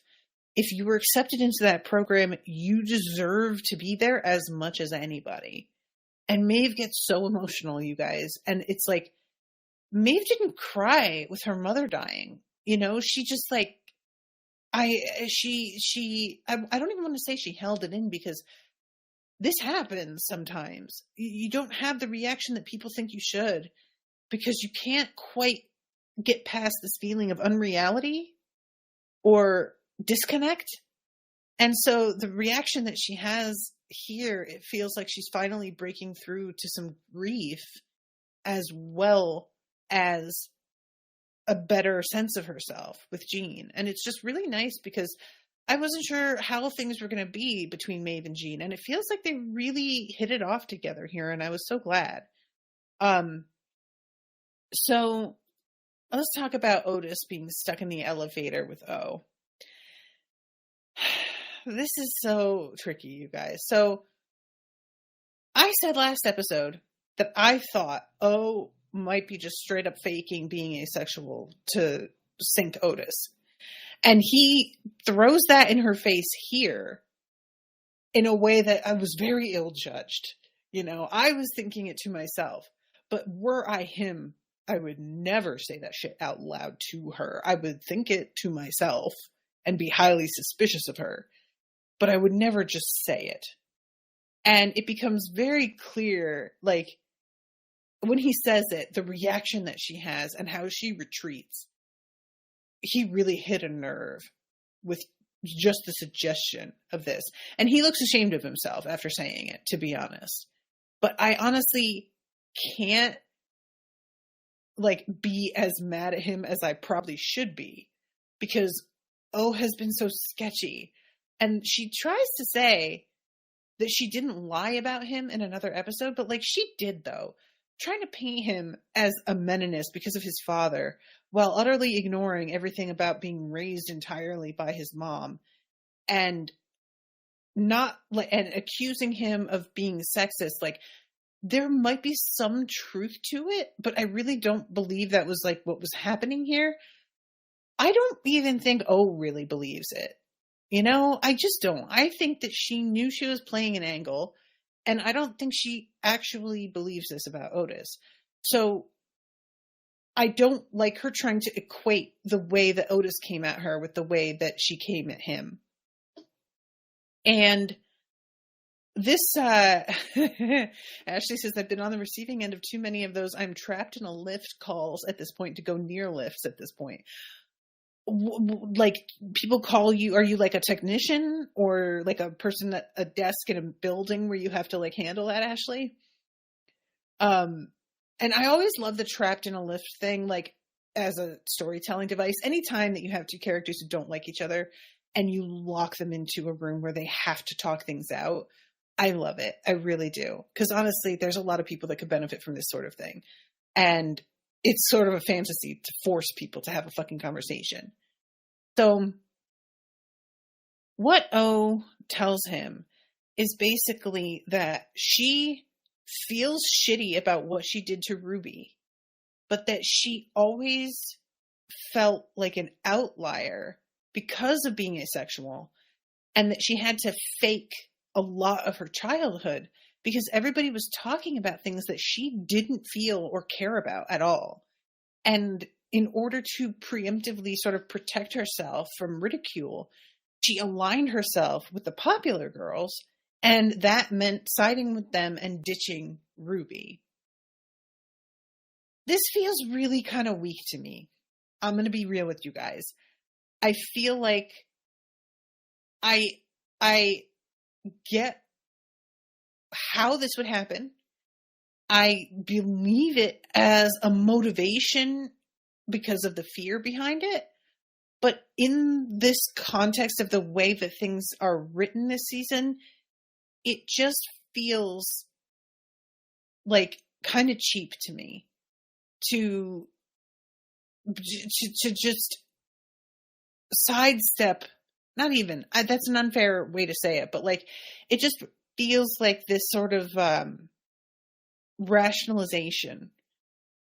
If you were accepted into that program, you deserve to be there as much as anybody. And Maeve gets so emotional, you guys. And it's like, Maeve didn't cry with her mother dying. You know, she just like, I don't even want to say she held it in, because this happens sometimes. You don't have the reaction that people think you should, because you can't quite get past this feeling of unreality or disconnect. And so the reaction that she has here, it feels like she's finally breaking through to some grief as well as a better sense of herself with Jean. And it's just really nice, because I wasn't sure how things were going to be between Maeve and Jean, and it feels like they really hit it off together here, and I was so glad. So let's talk about Otis being stuck in the elevator with O. This is so tricky, you guys. So I said last episode that I thought O might be just straight up faking being asexual to sink Otis. And he throws that in her face here in a way that I was very ill-judged. You know, I was thinking it to myself, but were I him, I would never say that shit out loud to her. I would think it to myself and be highly suspicious of her, but I would never just say it. And it becomes very clear, like, when he says it, the reaction that she has and how she retreats. He really hit a nerve with just the suggestion of this. And he looks ashamed of himself after saying it, to be honest. But I honestly can't, like, be as mad at him as I probably should be, because O has been so sketchy. And she tries to say that she didn't lie about him in another episode, but, like, she did, though. Trying to paint him as a meninist because of his father, while utterly ignoring everything about being raised entirely by his mom, and accusing him of being sexist. Like, there might be some truth to it, but I really don't believe that was like what was happening here. I don't even think O really believes it. You know, I just don't. I think that she knew she was playing an angle, and I don't think she actually believes this about Otis. So I don't like her trying to equate the way that Otis came at her with the way that she came at him. And this, Ashleigh says, I've been on the receiving end of too many of those "I'm trapped in a lift" calls at this point to go near lifts at this point. Like, people call you, are you like a technician or like a person at a desk in a building where you have to like handle that, Ashleigh? And I always love the trapped in a lift thing, like as a storytelling device. Anytime that you have two characters who don't like each other and you lock them into a room where they have to talk things out, I love it. I really do. Because honestly, there's a lot of people that could benefit from this sort of thing. And it's sort of a fantasy to force people to have a fucking conversation. So what O tells him is basically that she feels shitty about what she did to Ruby, but that she always felt like an outlier because of being asexual, and that she had to fake a lot of her childhood because everybody was talking about things that she didn't feel or care about at all. And in order to preemptively sort of protect herself from ridicule, she aligned herself with the popular girls, and that meant siding with them and ditching Ruby. This feels really kind of weak to me. I'm going to be real with you guys. I feel like I get how this would happen. I believe it as a motivation because of the fear behind it. But in this context of the way that things are written this season, it just feels like kind of cheap to me to just sidestep, not even, that's an unfair way to say it, but like, it just feels like this sort of rationalization.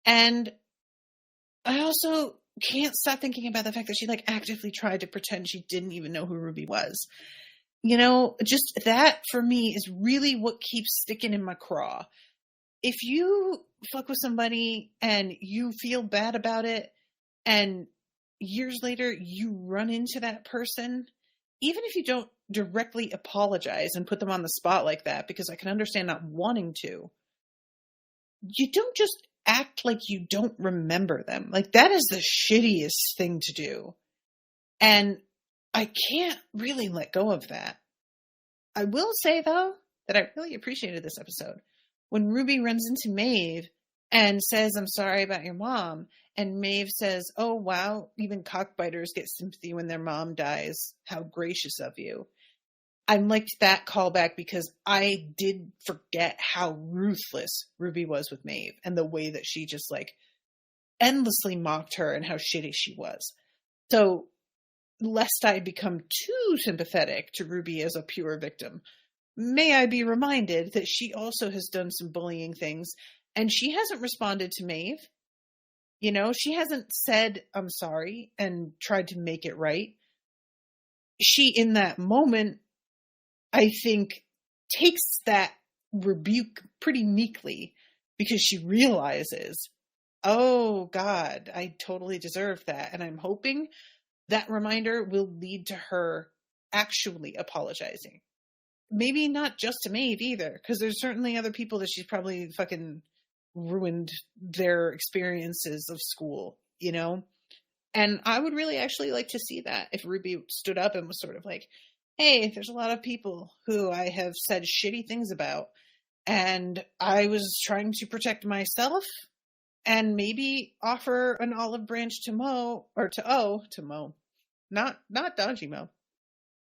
And I also can't stop thinking about the fact that she like actively tried to pretend she didn't even know who Ruby was. You know, just that for me is really what keeps sticking in my craw. If you fuck with somebody and you feel bad about it, and years later you run into that person, even if you don't directly apologize and put them on the spot like that, because I can understand not wanting to, you don't just act like you don't remember them. Like, that is the shittiest thing to do. And I can't really let go of that. I will say, though, that I really appreciated this episode. When Ruby runs into Maeve and says, I'm sorry about your mom, and Maeve says, oh, wow, even cockbiters get sympathy when their mom dies. How gracious of you. I liked that callback because I did forget how ruthless Ruby was with Maeve and the way that she just like endlessly mocked her and how shitty she was. So lest I become too sympathetic to Ruby as a pure victim, may I be reminded that she also has done some bullying things, and she hasn't responded to Maeve. You know, she hasn't said, I'm sorry, and tried to make it right. She, in that moment, I think, takes that rebuke pretty meekly because she realizes, oh God, I totally deserve that. And I'm hoping that reminder will lead to her actually apologizing. Maybe not just to Maeve either, because there's certainly other people that she's probably fucking ruined their experiences of school, you know? And I would really actually like to see that if Ruby stood up and was sort of like, hey, there's a lot of people who I have said shitty things about, and I was trying to protect myself, and maybe offer an olive branch to Mo, or to Mo, not Dodgy Mo,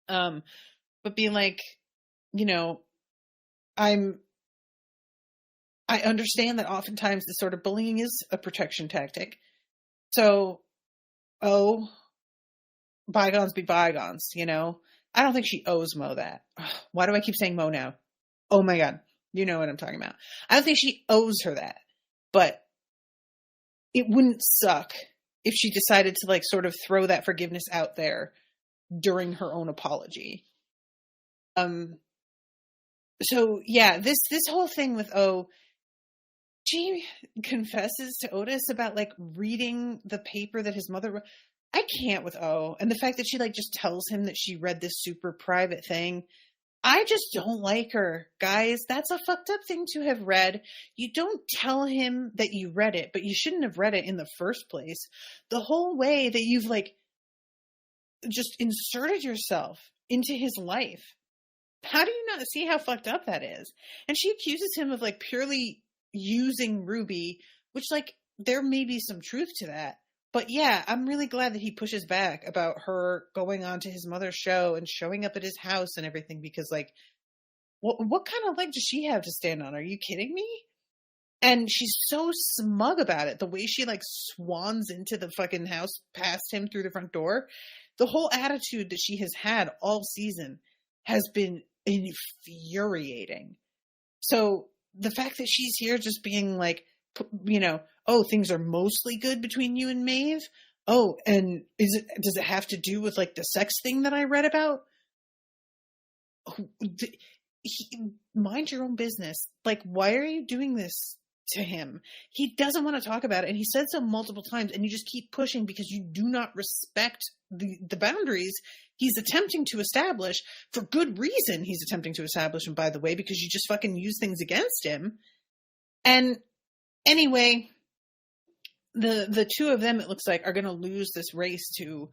but being like, you know, I understand that oftentimes this sort of bullying is a protection tactic. So, bygones be bygones, you know? I don't think she owes Mo that. Why do I keep saying Mo now? Oh my God. You know what I'm talking about. I don't think she owes her that, but it wouldn't suck if she decided to like sort of throw that forgiveness out there during her own apology. So yeah, this whole thing with she confesses to Otis about like reading the paper that his mother wrote. I can't with and the fact that she like just tells him that she read this super private thing. I just don't like her, guys. That's a fucked up thing to have read. You don't tell him that you read it, but you shouldn't have read it in the first place. The whole way that you've like just inserted yourself into his life. How do you not see how fucked up that is? And she accuses him of like purely using Ruby, which like there may be some truth to that. But yeah, I'm really glad that he pushes back about her going on to his mother's show and showing up at his house and everything, because like, what kind of leg does she have to stand on? Are you kidding me? And she's so smug about it. The way she like swans into the fucking house past him through the front door. The whole attitude that she has had all season has been infuriating. So the fact that she's here just being like, you know, oh, things are mostly good between you and Maeve. Oh, and does it have to do with like the sex thing that I read about? Mind your own business. Like, why are you doing this to him? He doesn't want to talk about it, and he said so multiple times, and you just keep pushing because you do not respect the boundaries he's attempting to establish, for good reason he's attempting to establish them, by the way, because you just fucking use things against him. And anyway, the two of them, it looks like, are going to lose this race to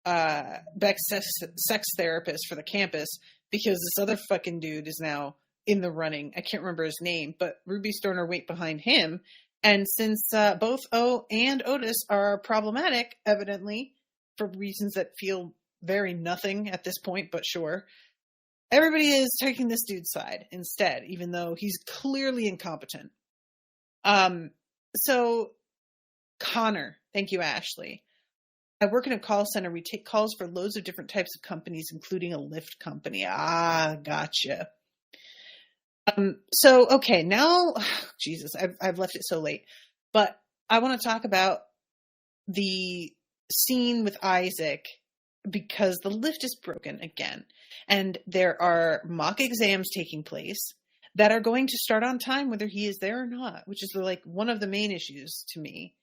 Beck's sex therapist for the campus, because this other fucking dude is now in the running. I can't remember his name, but Ruby's throwing her weight behind him, And since both O and Otis are problematic, evidently, for reasons that feel very nothing at this point, but sure, everybody is taking this dude's side instead, even though he's clearly incompetent. So Connor, thank you, Ashleigh. I work in a call center. We take calls for loads of different types of companies, including a lift company. Ah, gotcha. So, okay, now, Jesus, I've left it so late, but I want to talk about the scene with Isaac because the lift is broken again, and there are mock exams taking place that are going to start on time, whether he is there or not, which is like one of the main issues to me,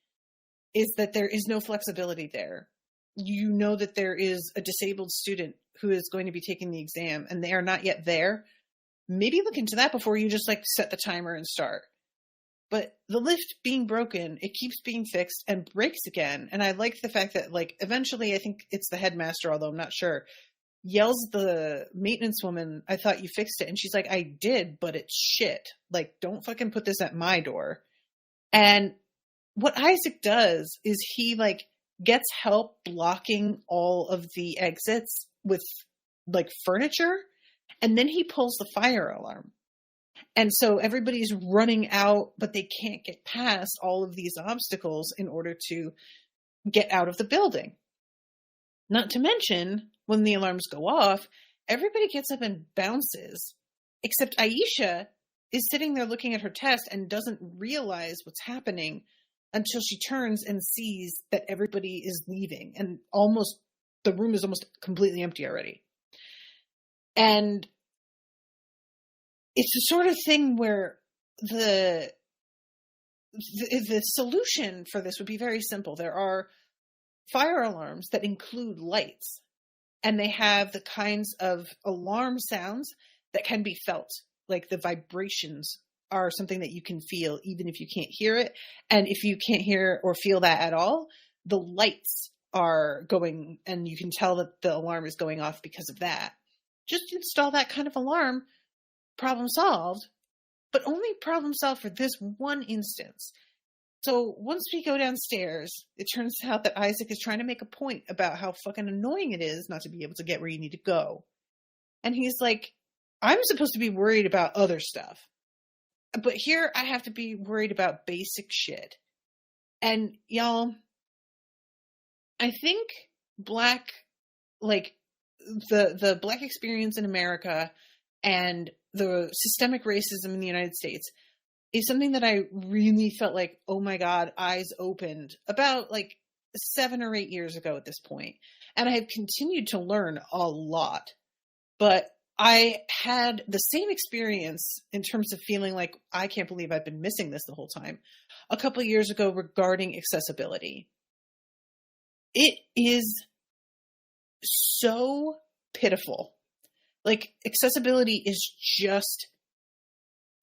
is that there is no flexibility there. You know that there is a disabled student who is going to be taking the exam and they are not yet there. Maybe look into that before you just like set the timer and start. But the lift being broken, it keeps being fixed and breaks again. And I like the fact that like eventually, I think it's the headmaster, although I'm not sure, yells at the maintenance woman, "I thought you fixed it." And she's like, "I did, but it's shit. Like, don't fucking put this at my door." And what Isaac does is he like gets help blocking all of the exits with like furniture. And then he pulls the fire alarm. And so everybody's running out, but they can't get past all of these obstacles in order to get out of the building. Not to mention, when the alarms go off, everybody gets up and bounces, except Aisha is sitting there looking at her test and doesn't realize what's happening until she turns and sees that everybody is leaving and the room is almost completely empty already. And it's the sort of thing where the solution for this would be very simple. There are fire alarms that include lights, and they have the kinds of alarm sounds that can be felt, like the vibrations are something that you can feel even if you can't hear it. And if you can't hear or feel that at all, the lights are going and you can tell that the alarm is going off because of that. Just install that kind of alarm, problem solved, but only problem solved for this one instance. So once we go downstairs, it turns out that Isaac is trying to make a point about how fucking annoying it is not to be able to get where you need to go. And he's like, I'm supposed to be worried about other stuff, but here I have to be worried about basic shit. And y'all, I think the Black experience in America and the systemic racism in the United States is something that I really felt like, oh my God, eyes opened about like 7 or 8 years ago at this point. And I have continued to learn a lot, but I had the same experience in terms of feeling like, I can't believe I've been missing this the whole time, a couple of years ago regarding accessibility. It is so pitiful. Like, accessibility is just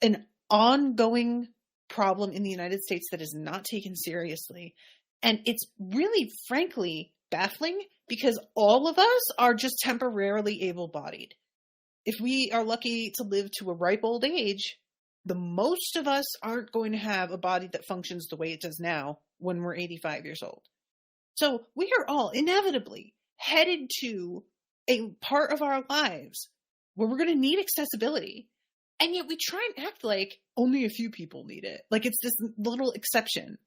an ongoing problem in the United States that is not taken seriously. And it's really, frankly, baffling because all of us are just temporarily able-bodied. If we are lucky to live to a ripe old age, the most of us aren't going to have a body that functions the way it does now when we're 85 years old. So we are all inevitably headed to a part of our lives where we're going to need accessibility. And yet we try and act like only a few people need it. Like it's this little exception.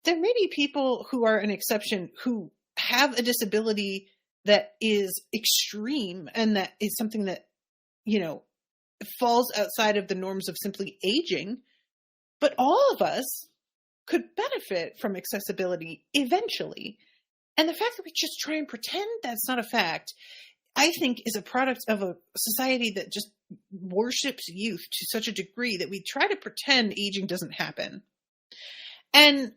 There may be people who are an exception who have a disability that is extreme and that is something that, you know, falls outside of the norms of simply aging. But all of us could benefit from accessibility eventually. And the fact that we just try and pretend that's not a fact, I think, is a product of a society that just worships youth to such a degree that we try to pretend aging doesn't happen. And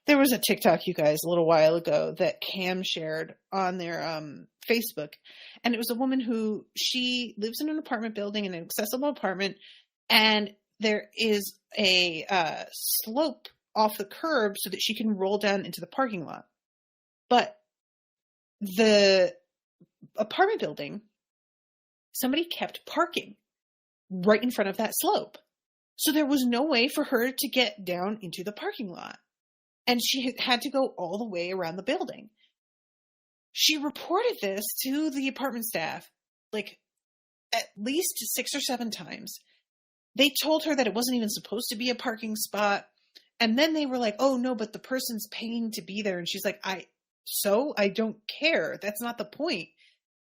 there was a TikTok, you guys, a little while ago that Cam shared on their Facebook. And it was a woman who, she lives in an apartment building, in an accessible apartment, and there is a slope off the curb so that she can roll down into the parking lot. But the apartment building, somebody kept parking right in front of that slope. So there was no way for her to get down into the parking lot. And she had to go all the way around the building. She reported this to the apartment staff, like at least 6 or 7 times. They told her that it wasn't even supposed to be a parking spot. And then they were like, oh no, but the person's paying to be there. And she's like, I don't care. That's not the point.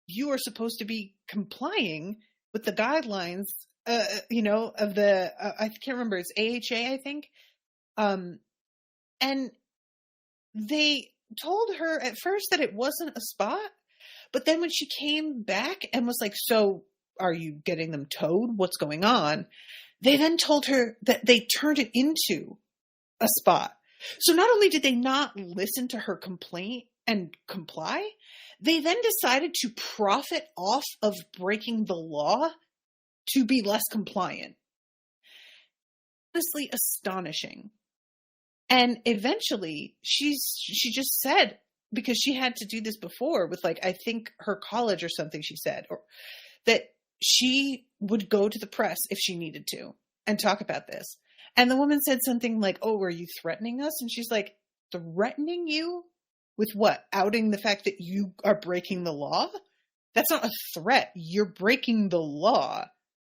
You are supposed to be complying with the guidelines, of the, I can't remember, it's AHA, I think. And they told her at first that it wasn't a spot, but then when she came back and was like, so are you getting them towed? What's going on? They then told her that they turned it into a spot. So not only did they not listen to her complaint and comply, they then decided to profit off of breaking the law to be less compliant. Honestly astonishing. And eventually she just said, because she had to do this before with like, I think her college or something, she said, or that she would go to the press if she needed to and talk about this. And the woman said something like, oh, are you threatening us? And she's like, threatening you with what? Outing the fact that you are breaking the law? That's not a threat. You're breaking the law.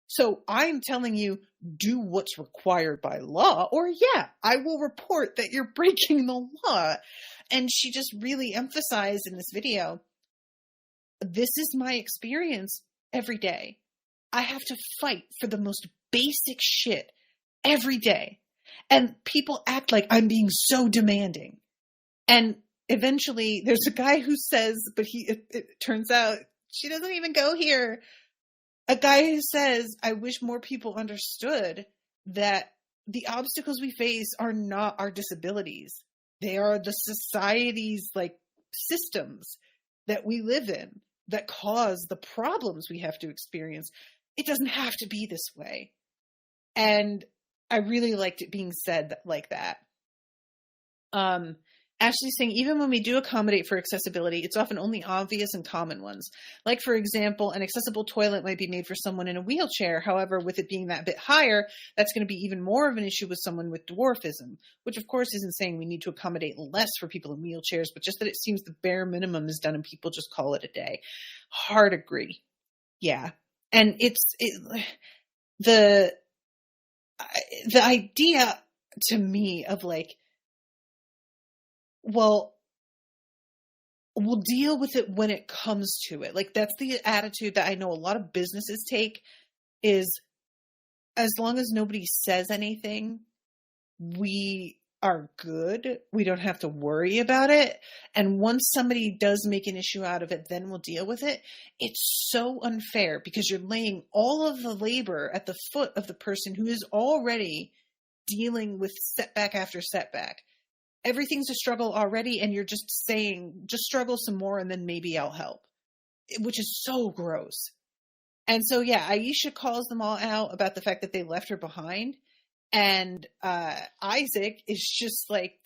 So I'm telling you, do what's required by law, or yeah, I will report that you're breaking the law. And she just really emphasized in this video, this is my experience every day. I have to fight for the most basic shit every day. And people act like I'm being so demanding. And eventually there's a guy who says, but it turns out she doesn't even go here. A guy who says, I wish more people understood that the obstacles we face are not our disabilities. They are the society's like systems that we live in that cause the problems we have to experience. It doesn't have to be this way. And I really liked it being said like that. Ashley's saying, even when we do accommodate for accessibility, it's often only obvious and common ones. Like, for example, an accessible toilet might be made for someone in a wheelchair. However, with it being that bit higher, that's going to be even more of an issue with someone with dwarfism, which of course isn't saying we need to accommodate less for people in wheelchairs, but just that it seems the bare minimum is done and people just call it a day. Hard agree. Yeah. And the idea to me of like, well, we'll deal with it when it comes to it. Like, that's the attitude that I know a lot of businesses take, is as long as nobody says anything, we are good. We don't have to worry about it. And once somebody does make an issue out of it, then we'll deal with it. It's so unfair because you're laying all of the labor at the foot of the person who is already dealing with setback after setback. Everything's a struggle already, and you're just saying, just struggle some more and then maybe I'll help, which is so gross. And so, yeah, Aisha calls them all out about the fact that they left her behind. And Isaac is just like,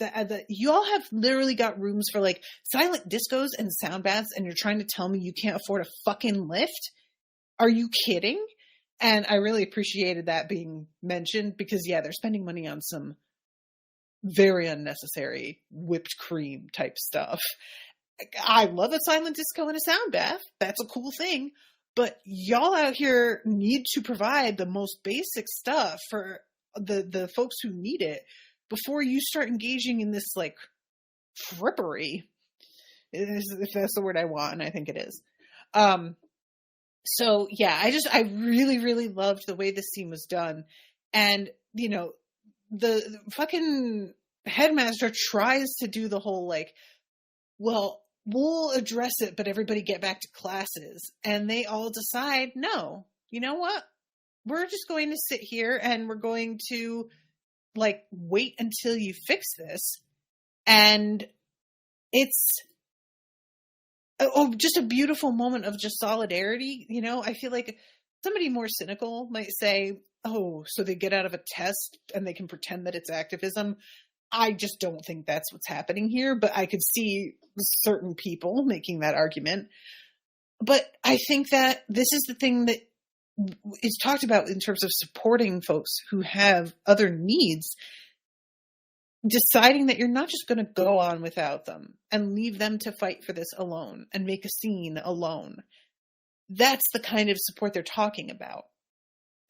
you all have literally got rooms for like silent discos and sound baths, and you're trying to tell me you can't afford a fucking lift? Are you kidding? And I really appreciated that being mentioned because, yeah, they're spending money on some very unnecessary whipped cream type stuff. I love a silent disco and a sound bath. That's a cool thing. But y'all out here need to provide the most basic stuff for the folks who need it before you start engaging in this like frippery, if that's the word I want, and I think it is. So yeah, I really, really loved the way this scene was done. And, you know, the fucking headmaster tries to do the whole like, well, we'll address it, but everybody get back to classes. And they all decide, no, you know what? We're just going to sit here and we're going to like wait until you fix this. And it's just a beautiful moment of just solidarity. You know, I feel like somebody more cynical might say, oh, so they get out of a test and they can pretend that it's activism. I just don't think that's what's happening here, but I could see certain people making that argument. But I think that this is the thing that is talked about in terms of supporting folks who have other needs, deciding that you're not just going to go on without them and leave them to fight for this alone and make a scene alone. That's the kind of support they're talking about.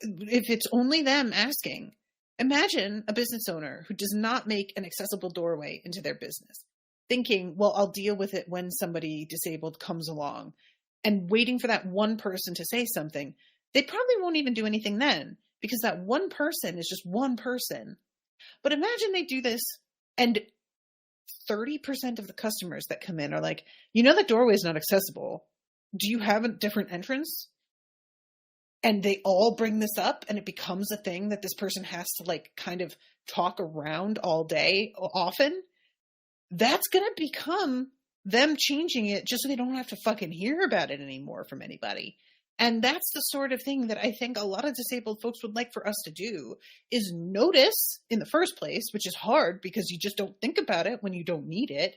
If it's only them asking, imagine a business owner who does not make an accessible doorway into their business, thinking, well, I'll deal with it when somebody disabled comes along, and waiting for that one person to say something. They probably won't even do anything then, because that one person is just one person. But imagine they do this and 30% of the customers that come in are like, the doorway is not accessible. Do you have a different entrance? And they all bring this up, and it becomes a thing that this person has to like kind of talk around all day often. That's going to become them changing it just so they don't have to fucking hear about it anymore from anybody. And that's the sort of thing that I think a lot of disabled folks would like for us to do, is notice in the first place, which is hard because you just don't think about it when you don't need it.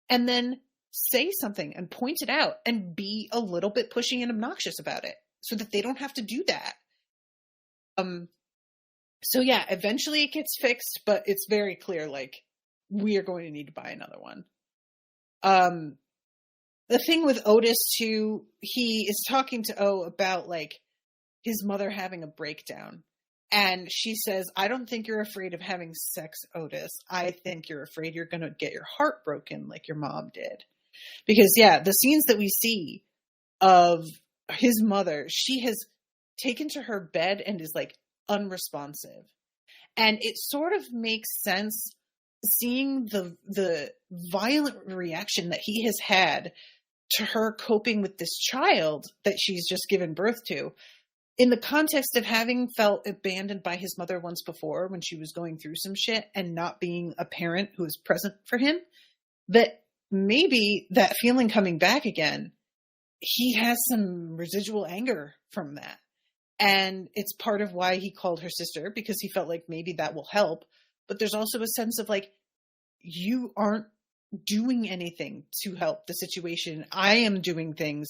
And then say something and point it out and be a little bit pushy and obnoxious about it so that they don't have to do that. So yeah, eventually it gets fixed, but it's very clear, like, we are going to need to buy another one. The thing with Otis too, he is talking to O about like his mother having a breakdown. And she says, I don't think you're afraid of having sex, Otis. I think you're afraid you're going to get your heart broken like your mom did. Because yeah, the scenes that we see of his mother, she has taken to her bed and is like unresponsive. And it sort of makes sense seeing the violent reaction that he has had to her coping with this child that she's just given birth to, in the context of having felt abandoned by his mother once before when she was going through some shit and not being a parent who was present for him, that maybe that feeling coming back again, he has some residual anger from that. And it's part of why he called her sister, because he felt like maybe that will help. But there's also a sense of like, you aren't doing anything to help the situation. I am doing things.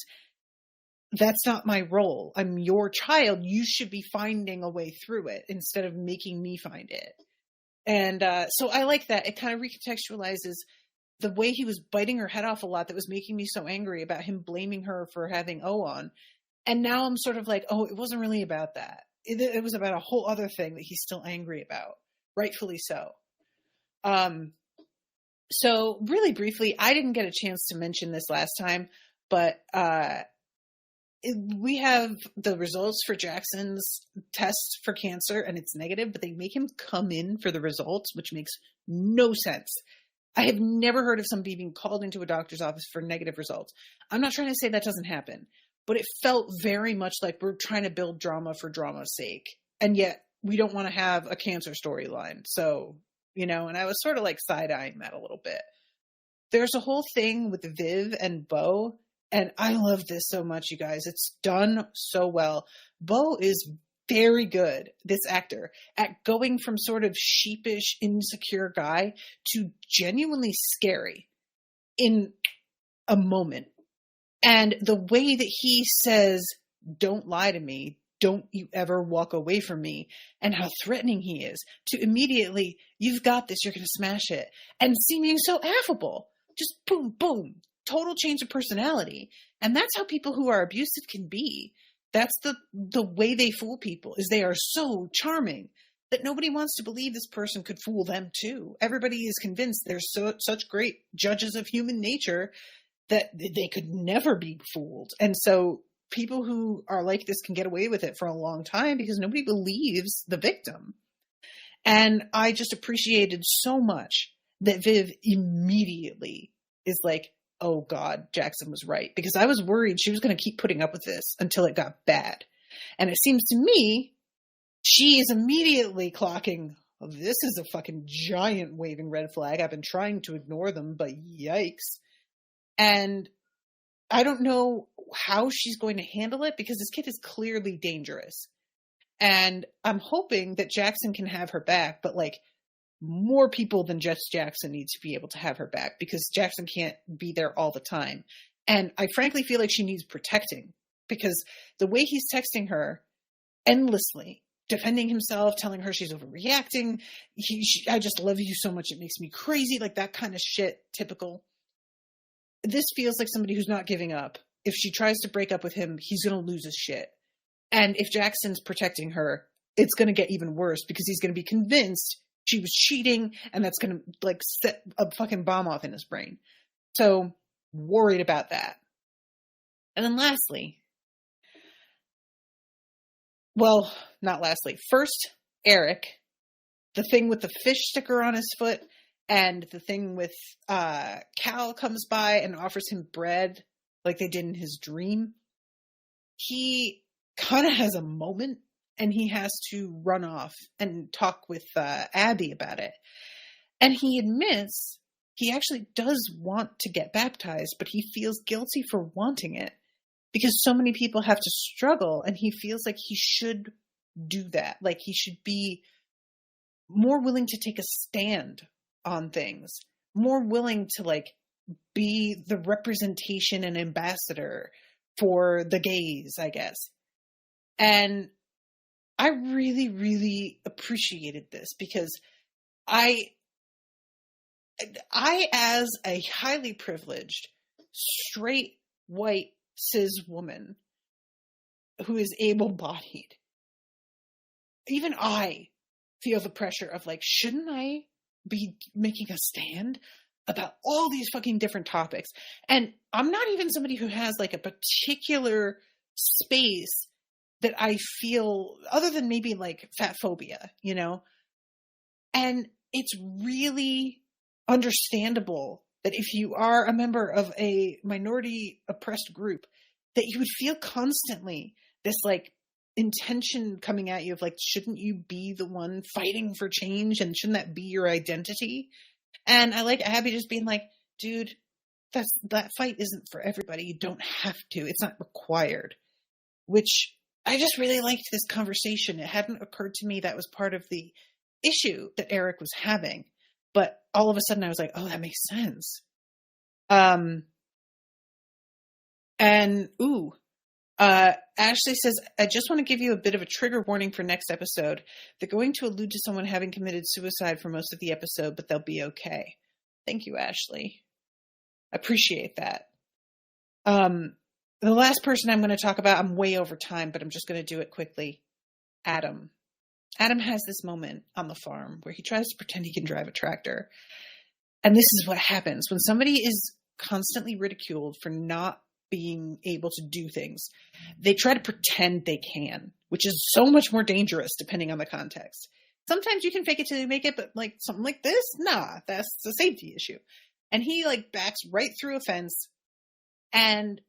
That's not my role. I'm your child. You should be finding a way through it instead of making me find it. And so I like that. It kind of recontextualizes the way he was biting her head off a lot that was making me so angry about him blaming her for having O on. And now I'm sort of like, oh, it wasn't really about that. It was about a whole other thing that he's still angry about. Rightfully so. So really briefly, I didn't get a chance to mention this last time, but we have the results for Jackson's test for cancer, and it's negative, but they make him come in for the results, which makes no sense. I have never heard of somebody being called into a doctor's office for negative results. I'm not trying to say that doesn't happen, but it felt very much like we're trying to build drama for drama's sake. And yet we don't want to have a cancer storyline. So, and I was sort of like side-eyeing that a little bit. There's a whole thing with Viv and Bo, and I love this so much, you guys. It's done so well. Bo is very good, this actor, at going from sort of sheepish, insecure guy to genuinely scary in a moment. And the way that he says, don't lie to me, don't you ever walk away from me, and how threatening he is to immediately, you've got this, you're going to smash it, and seeming so affable, just boom, boom, total change of personality. And that's how people who are abusive can be. That's the way they fool people, is they are so charming that nobody wants to believe this person could fool them too. Everybody is convinced they're such great judges of human nature that they could never be fooled. And so people who are like this can get away with it for a long time because nobody believes the victim. And I just appreciated so much that Viv immediately is like, oh God, Jackson was right. Because I was worried she was going to keep putting up with this until it got bad. And it seems to me, she is immediately clocking, oh, this is a fucking giant waving red flag. I've been trying to ignore them, but yikes. And I don't know how she's going to handle it because this kid is clearly dangerous. And I'm hoping that Jackson can have her back, but like more people than just Jackson need to be able to have her back because Jackson can't be there all the time. And I frankly feel like she needs protecting because the way he's texting her endlessly, defending himself, telling her she's overreacting. I just love you so much. It makes me crazy. Like that kind of shit. Typical. This feels like somebody who's not giving up. If she tries to break up with him, he's going to lose his shit. And if Jackson's protecting her, it's going to get even worse because he's going to be convinced she was cheating, and that's going to like set a fucking bomb off in his brain. So worried about that. And then lastly, well, not lastly, first, Eric, the thing with the fish sticker on his foot, and the thing with Cal comes by and offers him bread like they did in his dream. He kind of has a moment, and he has to run off and talk with Abby about it. And he admits he actually does want to get baptized, but he feels guilty for wanting it because so many people have to struggle, and he feels like he should do that. Like he should be more willing to take a stand on things, more willing to like be the representation and ambassador for the gays, I guess. And I really, really appreciated this because I, as a highly privileged, straight, white, cis woman who is able-bodied, even I feel the pressure of like, shouldn't I be making a stand about all these fucking different topics? And I'm not even somebody who has like a particular space that I feel, other than maybe like fat phobia, you know? And it's really understandable that if you are a member of a minority oppressed group, that you would feel constantly this like intention coming at you of like, shouldn't you be the one fighting for change, and shouldn't that be your identity? And I like Abby just being like, dude, that fight isn't for everybody. You don't have to. It's not required. Which I just really liked this conversation. It hadn't occurred to me that was part of the issue that Eric was having. But all of a sudden I was like, oh, that makes sense. Ashleigh says, I just want to give you a bit of a trigger warning for next episode. They're going to allude to someone having committed suicide for most of the episode, but they'll be okay. Thank you, Ashleigh. I appreciate that. The last person I'm going to talk about, I'm way over time, but I'm just going to do it quickly. Adam. Adam has this moment on the farm where he tries to pretend he can drive a tractor. And this is what happens when somebody is constantly ridiculed for not being able to do things. They try to pretend they can, which is so much more dangerous depending on the context. Sometimes you can fake it till you make it, but like something like this, nah, that's a safety issue. And he like backs right through a fence, and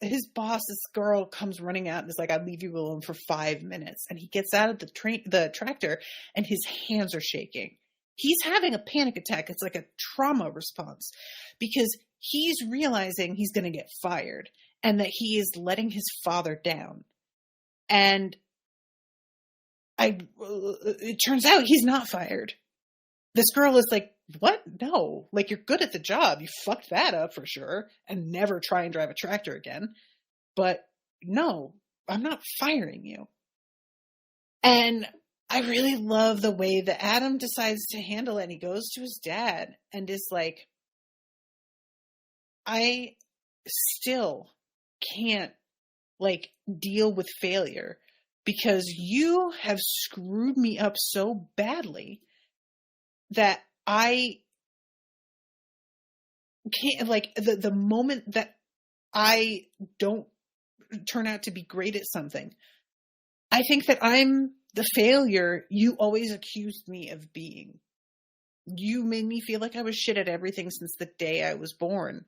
his boss, this girl, comes running out and is like, I'll leave you alone for 5 minutes. And he gets out of the tractor, and his hands are shaking. He's having a panic attack. It's like a trauma response because he's realizing he's going to get fired and that he is letting his father down. And it turns out he's not fired. This girl is like, what? No, like, you're good at the job. You fucked that up for sure, and never try and drive a tractor again. But no, I'm not firing you. And I really love the way that Adam decides to handle it. And he goes to his dad and is like, I still can't like deal with failure because you have screwed me up so badly that I can't, like, the moment that I don't turn out to be great at something, I think that I'm the failure you always accused me of being. You made me feel like I was shit at everything since the day I was born.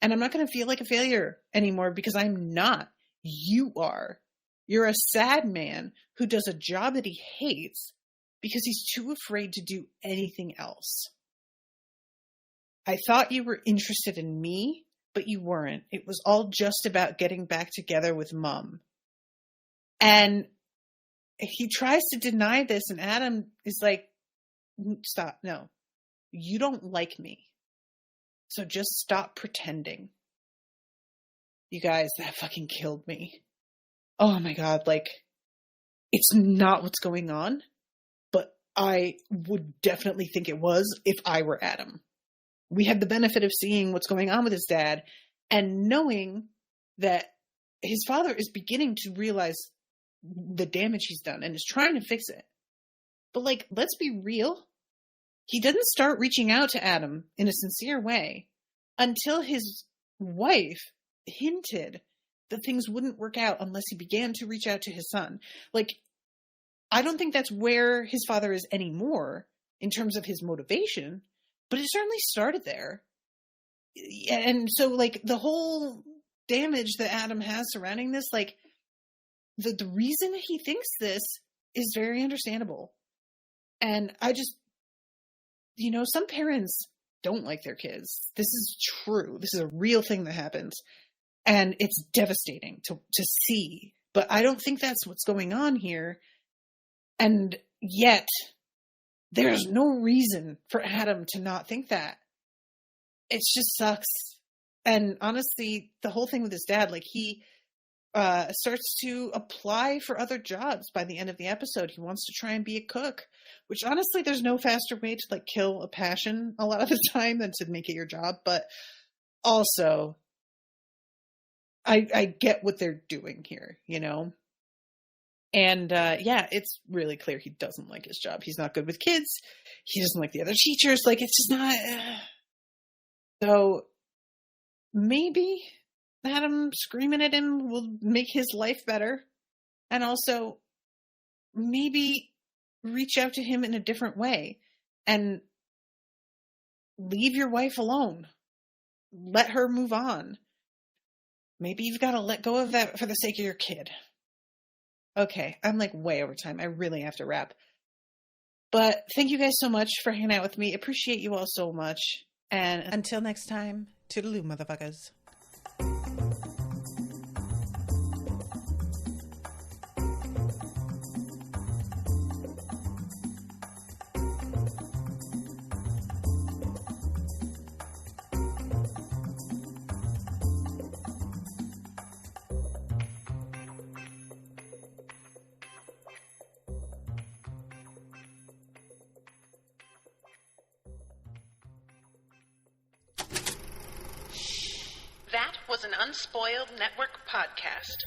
And I'm not going to feel like a failure anymore because I'm not. You are. You're a sad man who does a job that he hates because he's too afraid to do anything else. I thought you were interested in me, but you weren't. It was all just about getting back together with Mom. And he tries to deny this, and Adam is like, stop, no. You don't like me. So just stop pretending. You guys, that fucking killed me. Oh my God, like, it's not what's going on, but I would definitely think it was if I were Adam. We had the benefit of seeing what's going on with his dad and knowing that his father is beginning to realize the damage he's done and is trying to fix it. But, like, let's be real. He didn't start reaching out to Adam in a sincere way until his wife hinted that things wouldn't work out unless he began to reach out to his son. Like, I don't think that's where his father is anymore in terms of his motivation, but it certainly started there. And so, like, the whole damage that Adam has surrounding this, like, the reason he thinks this is very understandable. And I just, you know, some parents don't like their kids. This is true. This is a real thing that happens. And it's devastating to see. But I don't think that's what's going on here. And yet, there's no reason for Adam to not think that. It just sucks. And honestly, the whole thing with his dad, like, he starts to apply for other jobs by the end of the episode. He wants to try and be a cook, which honestly, there's no faster way to, like, kill a passion a lot of the time than to make it your job. But also, I get what they're doing here, you know? And yeah, it's really clear he doesn't like his job. He's not good with kids. He doesn't like the other teachers. Like, it's just not. So maybe Adam screaming at him will make his life better. And also, maybe reach out to him in a different way and leave your wife alone. Let her move on. Maybe you've got to let go of that for the sake of your kid. Okay, I'm like way over time. I really have to wrap. But thank you guys so much for hanging out with me. Appreciate you all so much. And until next time, toodaloo, motherfuckers. That was an Unspoiled Network podcast.